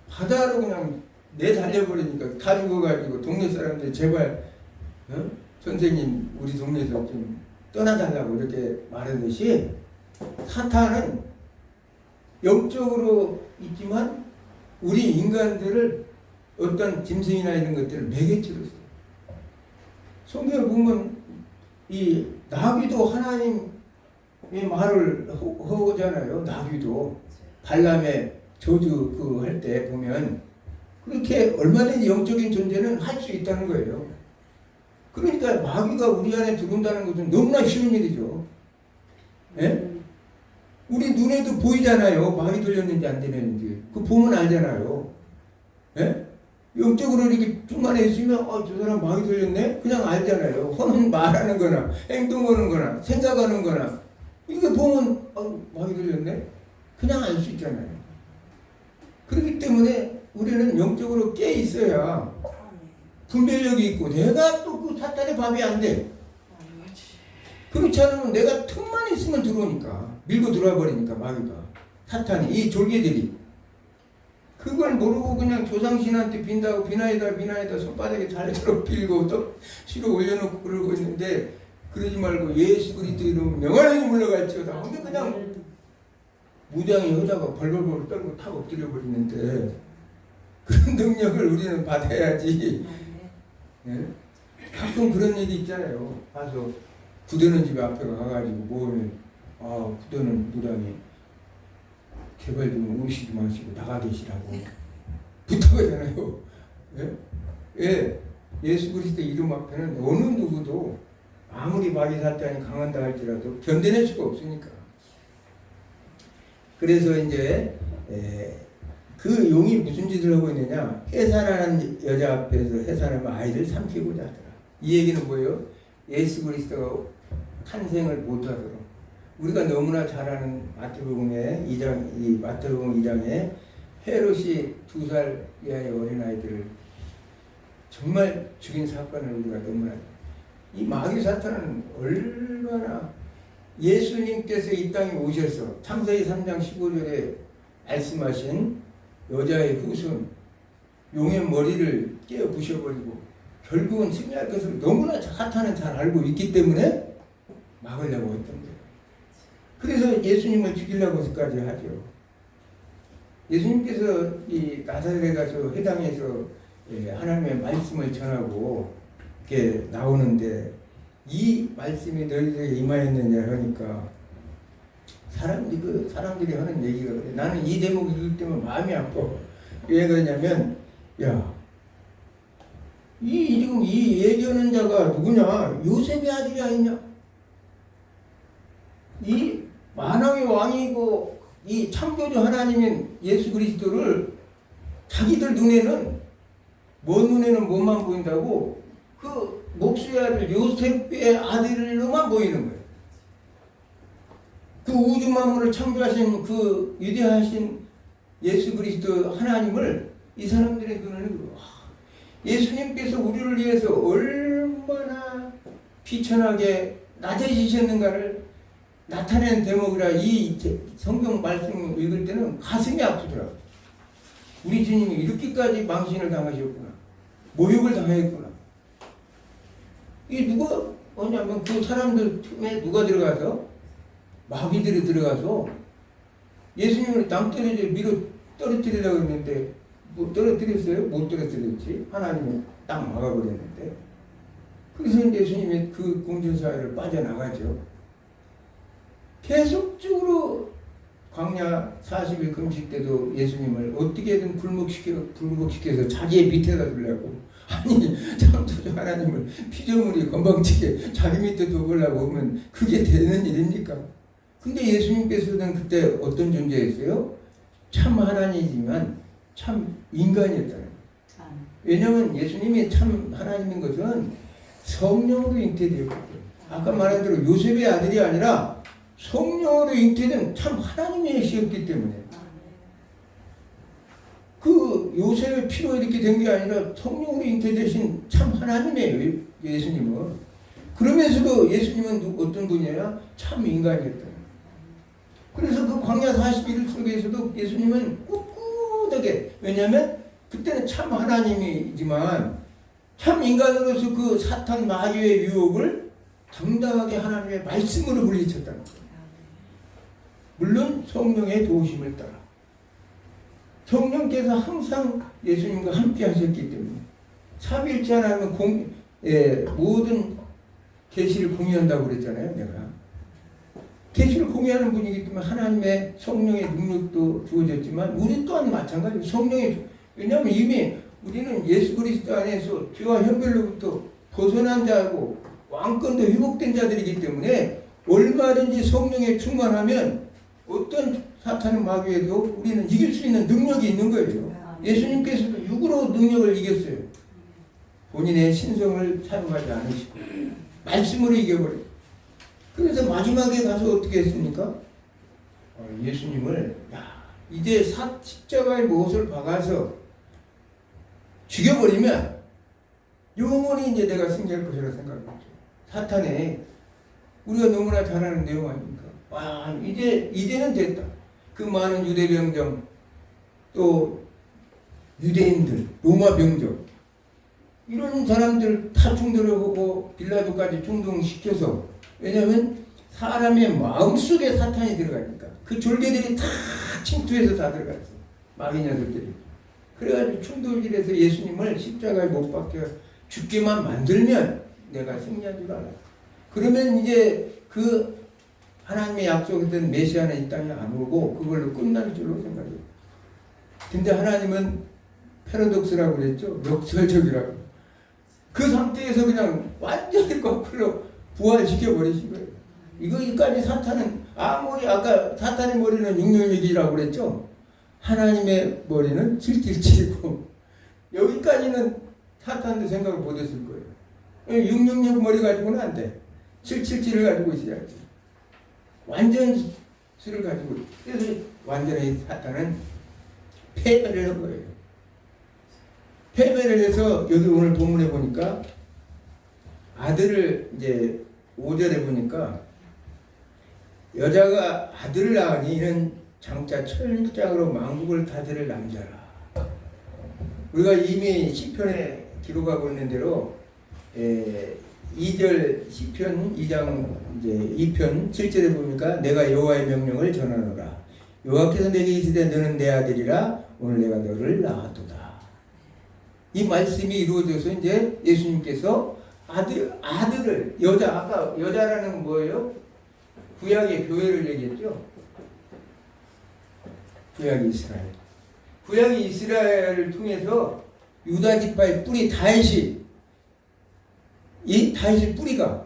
바다로 그냥 내달려버리니까 다 죽어가지고 동네 사람들 제발 선생님 우리 동네에서 좀 떠나달라고 이렇게 말하듯이 사탄은 영적으로 있지만 우리 인간들을 어떤 짐승이나 이런 것들을 매개체로 써요. 성경을 보면 이 나귀도 하나님의 말을 하잖아요. 나귀도 발람의 저주 할 때 보면 그렇게 얼마든지 영적인 존재는 할 수 있다는 거예요. 그러니까 마귀가 우리 안에 들어온다는 것은 너무나 쉬운 일이죠. 예? 우리 눈에도 보이잖아요. 마귀 들렸는지 안 들렸는지. 그 보면 알잖아요. 예? 영적으로 이렇게 중간에 있으면 저 사람 마귀 들렸네? 그냥 알잖아요. 하는 말하는 거나 행동하는 거나 생각하는 거나 이거 보면 마귀 들렸네? 그냥 알 수 있잖아요. 그렇기 때문에 우리는 영적으로 깨 있어야 분별력이 있고 내가 또 그 사탄의 밥이 안 돼. 그렇지 않으면 내가 틈만 있으면 들어오니까 밀고 들어와 버리니까 마귀가 사탄이 이 졸개들이 그걸 모르고 그냥 조상신한테 빈다고 비나이다 손바닥에 잘처럼 빌고 또 실어 올려놓고 그러고 있는데 그러지 말고 예수 그리스도 이름 영원히 물러갈지어다. 근데 그냥 무장의 여자가 벌벌벌 떨고 탁 엎드려 버리는데 그런 능력을 우리는 받아야지. 예? 가끔 그런 일이 있잖아요. 가서 구드는 집 앞에 가가지고 모으면 구드는 무당이 제발 좀 오시지 마시고 나가 계시라고 부탁하잖아요. 예? 예수 그리스도 이름 앞에는 어느 누구도 아무리 마귀 사탄이 강한다 할지라도 견뎌낼 수가 없으니까. 그래서 이제 그 용이 무슨 짓을 하고 있느냐? 해산하는 여자 앞에서 해산하면 아이를 삼키고자 하더라. 이 얘기는 뭐예요? 예수 그리스도가 탄생을 못하도록 우리가 너무나 잘 아는 마태복음 2장에 헤롯이 2살 이하의 어린아이들을 정말 죽인 사건을 우리가 너무나 이 마귀 사탄은 얼마나 예수님께서 이 땅에 오셔서 창세기 3장 15절에 말씀하신 여자의 후손 용의 머리를 깨어 부셔버리고 결국은 승리할 것을 너무나 사탄은 잘 알고 있기 때문에 막으려고 했던 거예요. 그래서 예수님을 죽이려고까지 하죠. 예수님께서 이 나사렛에 가서 회당에서 하나님의 말씀을 전하고 이렇게 나오는데 이 말씀이 너희들에게 임하였느냐 하니까 사람들이 하는 얘기가 그래. 나는 이 대목 읽을 때면 마음이 아파. 왜 그러냐면 지금 이 얘기하는 자가 누구냐? 요셉의 아들이 아니냐? 이 만왕의 왕이고 이 창조주 하나님인 예수 그리스도를 자기들 눈에는 먼 눈에는 뭐만 보인다고 그 목수의 아들 요셉의 아들로만 보이는 거예요. 그 우주 만물을 창조하신 그 위대하신 예수 그리스도 하나님을 이 사람들의 눈에는 예수님께서 우리를 위해서 얼마나 비천하게 낮아지셨는가를 나타내는 대목이라 이 성경 말씀 읽을 때는 가슴이 아프더라고요. 우리 주님이 이렇게까지 망신을 당하셨구나. 모욕을 당했구나. 이 누가 뭐냐면 그 사람들 틈에 누가 들어가서 마귀들이 들어가서 예수님을 땅떨어져 밀어 떨어뜨리려고 했는데 뭐 떨어뜨렸어요? 못 떨어뜨렸지. 하나님은 딱 막아버렸는데. 그래서 예수님이 그 공전사회를 빠져나가죠. 계속적으로 광야 40일 금식 때도 예수님을 어떻게든 굴복시켜서 자기의 밑에다 두려고 아니 창조주 하나님을 피조물이 건방지게 자기 밑에 두려고 하면 그게 되는 일입니까? 근데 예수님께서는 그때 어떤 존재였어요? 참 하나님이지만 참 인간이었잖아요. 왜냐하면 예수님이 참 하나님인 것은 성령으로 잉태되었거든요. 아까 말한 대로 요셉의 아들이 아니라 성령으로 잉태된 참 하나님의 시였기 때문에 그 요셉의 피로 이렇게 된 게 아니라 성령으로 잉태되신 참 하나님이에요. 예수님은. 그러면서도 예수님은 어떤 분이에요? 참 인간이었다. 그래서 그 광야 41일 속에서도 예수님은 꿋꿋하게, 왜냐하면 그때는 참 하나님이지만 참 인간으로서 그 사탄 마귀의 유혹을 당당하게 하나님의 말씀으로 물리쳤다는 거예요. 물론 성령의 도우심을 따라. 성령께서 항상 예수님과 함께 하셨기 때문에 삼위일체 하나님은 모든 계시를 공유한다고 그랬잖아요. 내가 계시를 공유하는 분이기 때문에 하나님의 성령의 능력도 주어졌지만 우리 또한 마찬가지로 성령의, 왜냐하면 이미 우리는 예수 그리스도 안에서 죄와 형벌로부터 벗어난 자고 왕권도 회복된 자들이기 때문에 얼마든지 성령에 충만하면 어떤 사탄의 마귀에도 우리는 이길 수 있는 능력이 있는 거예요. 예수님께서도 육으로 능력을 이겼어요. 본인의 신성을 사용하지 않으시고 말씀으로 이겨버려요. 그래서 마지막에 가서 어떻게 했습니까? 예수님을 이제 십자가의 못을 박아서 죽여버리면 영원히 이제 내가 승리할 것이라 생각했죠. 사탄에 우리가 너무나 잘 아는 내용 아닙니까? 와, 이제는 됐다. 그 많은 유대 병정, 또 유대인들, 로마 병정, 이런 사람들 다 충돌하고 빌라도까지 충동시켜서, 왜냐하면 사람의 마음속에 사탄이 들어가니까 그 졸개들이 다 침투해서 다 들어갔어. 마귀 녀석들이. 그래가지고 충돌질해서 예수님을 십자가에 못 박혀 죽게만 만들면 내가 승리한 줄 알아. 그러면 이제 그 하나님의 약속했던 메시아는 이 땅에 안 오고 그걸로 끝날 줄로 생각해요. 근데 하나님은 패러독스라고 그랬죠. 역설적이라고. 그 상태에서 그냥 완전히 거꾸로 부활시켜 버리신 거예요. 이거까지 사탄은 아무리 아까 사탄의 머리는 666이라고 그랬죠. 하나님의 머리는 777이고 여기까지는 사탄도 생각을 못했을 거예요. 666 머리 가지고는 안 돼. 777을 가지고 있어야지. 완전 수를 가지고 있어요. 그래서 완전히 사탄은 패배를 한 거예요. 패배를 해서 여기 오늘 본문에 보니까 아들을 이제 5절에 보니까 여자가 아들을 낳으니 이는 장차 철장으로 만국을 다스릴 남자라. 우리가 이미 시편에 기록하고 있는 대로 2절 시편 2장 이제 2편 7절에 보니까 내가 여호와의 명령을 전하노라. 여호와께서 내게 이르시되 너는 내 아들이라 오늘 내가 너를 낳았도다. 이 말씀이 이루어져서 이제 예수님께서 아들을 아까 여자라는 건 뭐예요? 구약의 교회를 얘기했죠. 구약의 이스라엘. 구약의 이스라엘을 통해서 유다 지파의 뿌리 다윗이 이 다윗의 뿌리가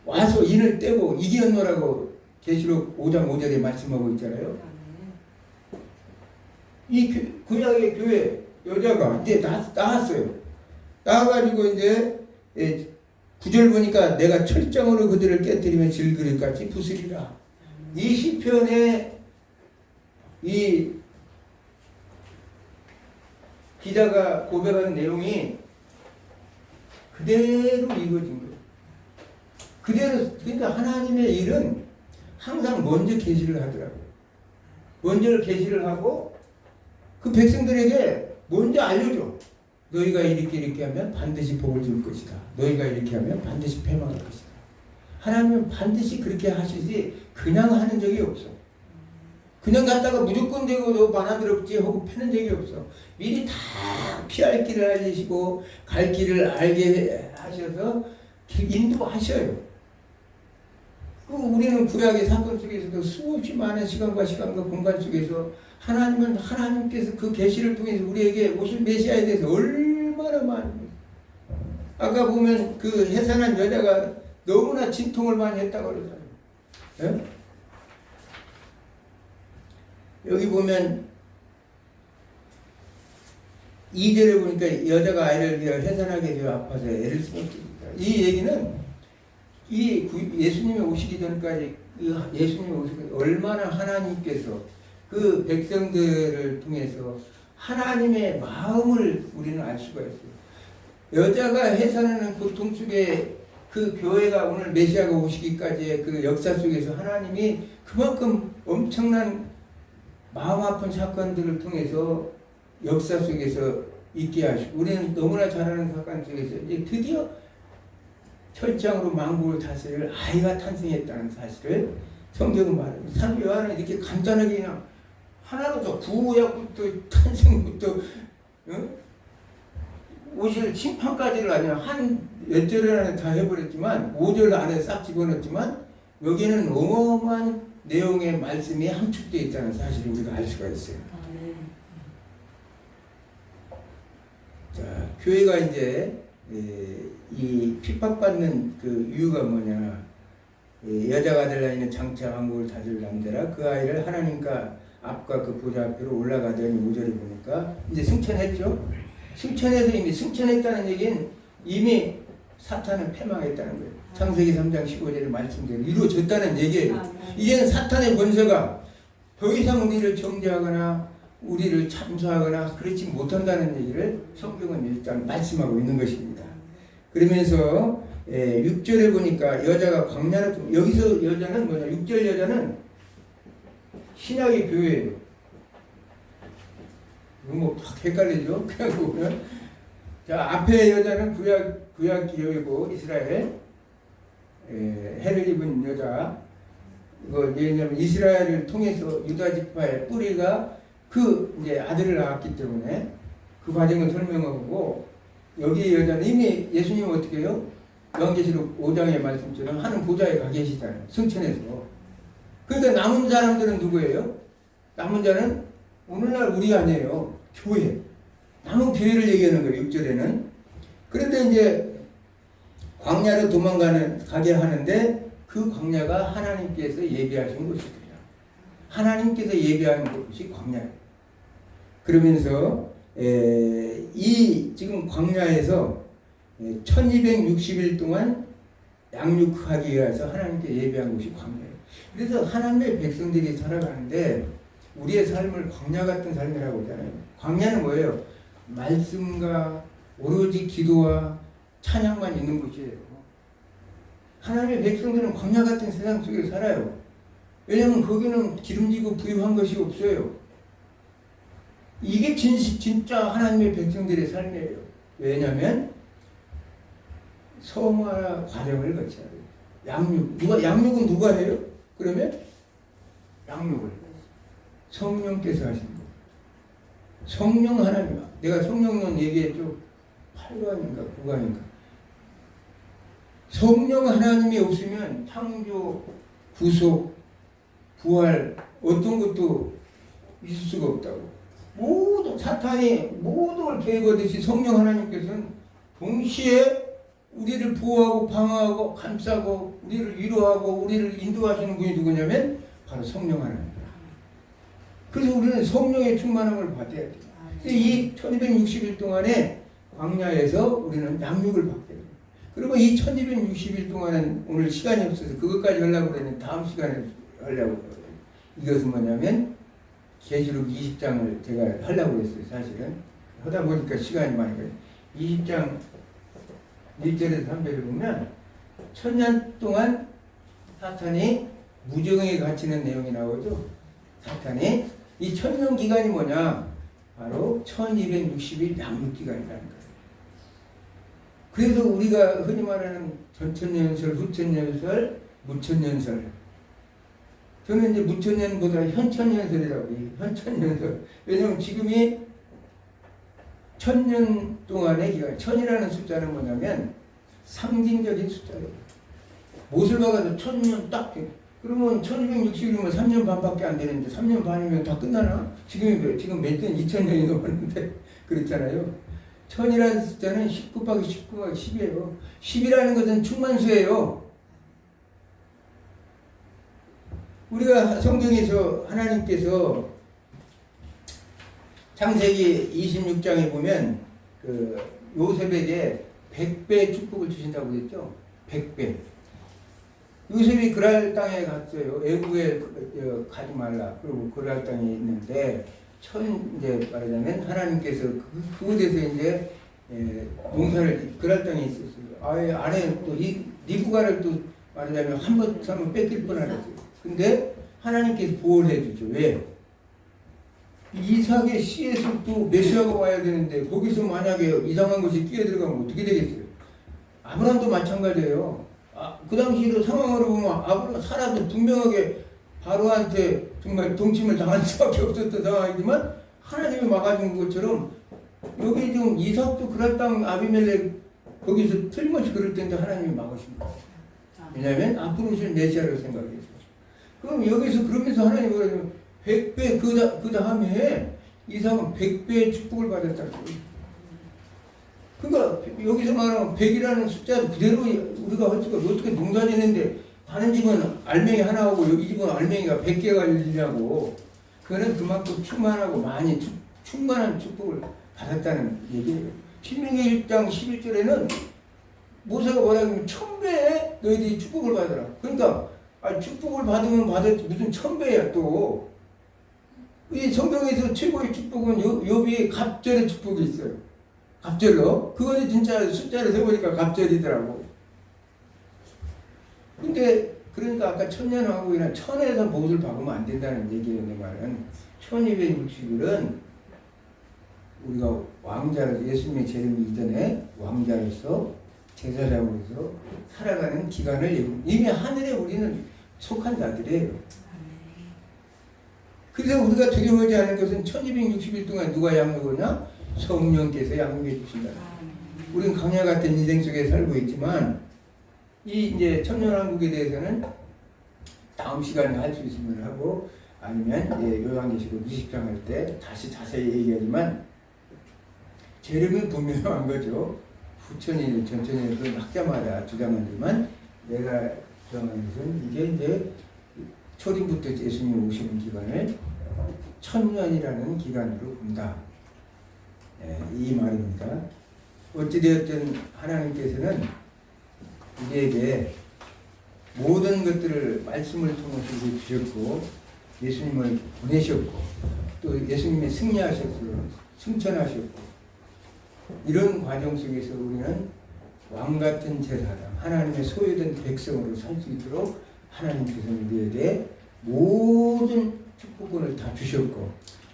와서 인을 떼고 이기었노라고 계시록 5장 5절에 말씀하고 있잖아요. 이 구약의 교회 여자가 이제 나왔어요. 나와가지고 이제 9절 보니까 내가 철장으로 그들을 깨뜨리면 질그릇같이 부수리라. 이 시편에 이 기자가 고백한 내용이 그대로 이루어진 거예요. 그대로. 그러니까 하나님의 일은 항상 먼저 계시를 하더라고요. 먼저 계시를 하고 그 백성들에게 먼저 알려줘. 너희가 이렇게 하면 반드시 복을 줄 것이다. 너희가 이렇게 하면 반드시 패망할 것이다. 하나님은 반드시 그렇게 하시지 그냥 하는 적이 없어. 그냥 갔다가 무조건 되고 너 만화더럽지 하고 패는 적이 없어. 미리 다 피할 길을 알리시고 갈 길을 알게 하셔서 인도하셔요. 우리는 구약의 사건 속에서도 수없이 많은 시간과 공간 속에서 하나님께서 그 계시를 통해서 우리에게 오실 메시아에 대해서 얼마나 많이. 아까 보면 그 해산한 여자가 너무나 진통을 많이 했다고 그러잖아요. 예? 여기 보면 2절에 보니까 여자가 아이를 위하여 해산하게 되어 아파서 애를 쓰었습니다. 이 얘기는 예수님이 오시기 전까지 예수님이 오시기 전까지 얼마나 하나님께서 그 백성들을 통해서 하나님의 마음을 우리는 알 수가 있어요. 여자가 해산하는 고통 속에 그 교회가 오늘 메시아가 오시기까지의 그 역사 속에서 하나님이 그만큼 엄청난 마음 아픈 사건들을 통해서 역사 속에서 있게 하시고 우리는 너무나 잘 아는 사건 속에서 이제 드디어 철장으로 만국을 다스릴 아이가 탄생했다는 사실을 성경은 말합니다. 사도 요한은 이렇게 간단하게 그냥 하나로도 구약부터 탄생부터 오실 심판까지를 아니라 한 몇 절 안에 다 해버렸지만 5절 안에 싹 집어넣었지만 여기에는 어마어마한 내용의 말씀이 함축되어 있다는 사실을 우리가 알 수가 있어요. 자, 교회가 이제 이 핍박받는 그 이유가 뭐냐? 여자가 될 나이는 장차 왕국을 다스릴 남자라 그 아이를 하나님과 앞과 그 보좌 앞으로 올라가더니 5절에 보니까 이제 승천했죠. 승천해서 이미 승천했다는 얘기는 이미 사탄은 패망했다는 거예요. 창세기 3장 15절에 말씀대로 이루어졌다는 얘기예요. 이제는 사탄의 권세가 더 이상 우리를 정죄하거나 우리를 참수하거나 그렇지 못한다는 얘기를 성경은 일단 말씀하고 있는 것입니다. 그러면서 6절에 보니까 여자가 광야를 여기서 여자는 뭐냐? 6절 여자는 신약의 교회예요. 뭐 헷갈리죠? 그냥 보면 자 앞에 여자는 구약 기업이고 이스라엘 해를 입은 여자. 이거 왜냐면 이스라엘을 통해서 유다 지파의 뿌리가 그 이제 아들을 낳았기 때문에 그 과정을 설명하고 여기 여자는 이미 예수님은 어떻게 해요? 요한계시록 5장의 말씀처럼 하는 보좌에 가 계시잖아요. 승천해서. 그러니까 남은 사람들은 누구예요? 남은 자는 오늘날 우리 아니에요. 교회. 남은 교회를 얘기하는 거예요. 6절에는. 그런데 이제 광야로 가게 하는데 그 광야가 하나님께서 예비하신 곳이거든요. 하나님께서 예비하는 곳이 광야예요. 그러면서 이 지금 광야에서 1260일 동안 양육하기 위해서 하나님께 예비한 곳이 광야예요. 그래서 하나님의 백성들이 살아가는데 우리의 삶을 광야 같은 삶이라고 하잖아요. 광야는 뭐예요? 말씀과 오로지 기도와 찬양만 있는 곳이에요. 하나님의 백성들은 광야 같은 세상 속에 살아요. 왜냐하면 거기는 기름지고 부유한 것이 없어요. 이게 진짜 하나님의 백성들의 삶이에요. 왜냐하면 성화 과정을 거쳐야 돼요. 양육은 누가 해요? 그러면 양육을 성령께서 하시는 거예요. 성령 하나님, 내가 성령론 얘기했죠. 8강인가 9강인가. 성령 하나님이 없으면 창조, 구속, 부활 어떤 것도 있을 수가 없다고. 모든 사탄이 모든 걸 계획하듯이 성령 하나님께서는 동시에 우리를 보호하고 방어하고 감싸고 우리를 위로하고 우리를 인도하시는 분이 누구냐면 바로 성령 하나님. 그래서 우리는 성령의 충만함을 받아야 돼요. 이 1260일 동안에 광야에서 우리는 양육을 받게 돼요. 그리고 이 1260일 동안은 오늘 시간이 없어서 그것까지 하려고 그랬는데 다음 시간에 하려고 그래요. 이것은 뭐냐면 계시록 20장을 제가 하려고 그랬어요. 사실은 하다 보니까 시간이 많이 가요. 20장 1절에서 3절을 보면 1000년 동안 사탄이 무정에 갇히는 내용이 나오죠. 사탄이 이 1000년 기간이 뭐냐? 바로 1260일 양육 기간이라는 거예요. 그래서 우리가 흔히 말하는 전천년설, 후천년설, 무천년설. 저는 이제 무천년보다 현천년설이라고 해요. 현천년설. 왜냐하면 지금이 1000년 동안의 기간, 1000이라는 숫자는 뭐냐면 상징적인 숫자예요. 못을 박아도 1000년 딱. 그러면 1260이면 3년 반밖에 안 되는데 3년 반이면 다 끝나나? 지금 몇 년? 2000년이 넘었는데 그렇잖아요. 1000이라는 숫자는 19 곱하기 19 곱하기 10이에요. 10이라는 것은 충만수예요. 우리가 성경에서 하나님께서 창세기 26장에 보면 그 요셉에게 100배 축복을 주신다고 그랬죠. 100배. 요셉이 그랄 땅에 갔어요. 애국에 가지 말라. 그리고 그랄 땅에 있는데 이제 말하자면 하나님께서 그곳에서 이제 농사를 그랄 땅에 있었어요. 아예 안에 또 리브가를 또 말하자면 한번 뺏길 뻔하랬어요. 근데 하나님께서 보호를 해주죠. 왜? 이삭의 씨에서 또 메시아가 와야 되는데 거기서 만약에 이상한 것이 끼어 들어가면 어떻게 되겠어요? 아브라함도 마찬가지예요. 그 당시로 상황으로 보면 사라도 분명하게 바로한테 정말 동침을 당할 수밖에 없었던 상황이지만 하나님이 막아준 것처럼 여기 지금 이삭도 그랄 땅 아비멜렉 거기서 틀림없이 그럴 텐데 하나님이 막으신 거예요. 왜냐하면 앞으로 오실 메시아를 생각해서. 그럼 여기서 그러면서 하나님이 그러면 100배 그 다음에 이삭은 100배의 축복을 받았다고. 그러니까 여기서 말하면 100이라는 숫자도 그대로 우리가 할 수가 어떻게 농사짓는데 다른 집은 알맹이 하나 오고 여기 집은 알맹이가 100개가 열리냐고. 그거는 그만큼 충만하고 많이 충만한 축복을 받았다는 얘기예요. 신명기 1장 11절에는 모세가 뭐라고 하면 1000배 너희들이 축복을 받으라. 그러니까 축복을 받으면 받았지 무슨 1000배야 또. 이 성경에서 최고의 축복은 욥이 갑절의 축복이 있어요. 갑절로. 그거는 진짜 숫자를 세보니까 갑절이더라고. 근데 그러니까 아까 천년왕국이나 천에서 못을 박으면 안 된다는 얘기예요. 내 말은 1260일은 우리가 왕자로서 예수님의 재림이 이전에 왕자로서 제사장으로서 살아가는 기간을 이미 하늘에 우리는 속한 자들이에요. 그래서 우리가 두려워하지 않은 것은 1260일 동안 누가 양육하냐? 성령께서 양육해 주신다. 우리는 강야 같은 인생 속에 살고 있지만 이 이제 천년왕국에 대해서는 다음 시간에 할 수 있으면 하고 아니면 요한계시록 20장 할 때 다시 자세히 얘기하지만 재림은 분명한 거죠. 후천일, 전천일 그 학자마다 주장하지만 내가 주장하는 것은 이게 이제 초림부터 예수님이 오시는 기간을 1000년이라는 기간으로 본다. 이 말입니다. 어찌되었든 하나님께서는 우리에게 모든 것들을 말씀을 통해서 주셨고 예수님을 보내셨고 또 예수님이 승리하셨고 승천하셨고 이런 과정 속에서 우리는 왕같은 제사장 하나님의 소유된 백성으로 살 수 있도록 하나님께서는 우리에게 모든 축복권을 다 주셨고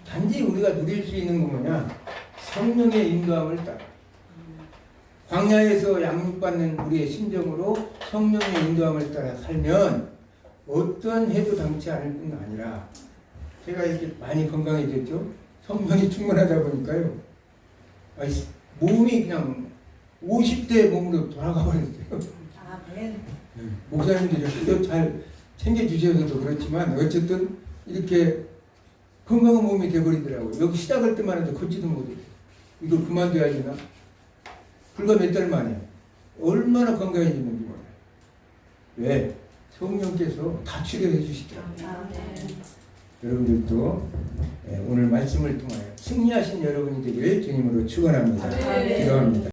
단지 우리가 누릴 수 있는 건 뭐냐? 성령의 인도함을 따라. 광야에서 양육받는 우리의 심정으로 성령의 인도함을 따라 살면 어떤 해도 당치 않을 뿐 아니라 제가 이렇게 많이 건강해졌죠? 성령이 충만하다 보니까요. 몸이 그냥 50대 몸으로 돌아가 버렸어요. 아멘. 목사님들이 또 잘 챙겨주셔서도 그렇지만 어쨌든 이렇게 건강한 몸이 돼버리더라고요. 여기 시작할 때만 해도 걷지도 못해요. 이거 그만둬야 되나? 불과 몇 달 만에 얼마나 건강해지는지 몰라요. 왜? 성령께서 다 치료해 주시더라고요. 아멘. 여러분들도 오늘 말씀을 통하여 승리하신 여러분이 되길 주님으로 축원합니다. 아멘. 기도합니다.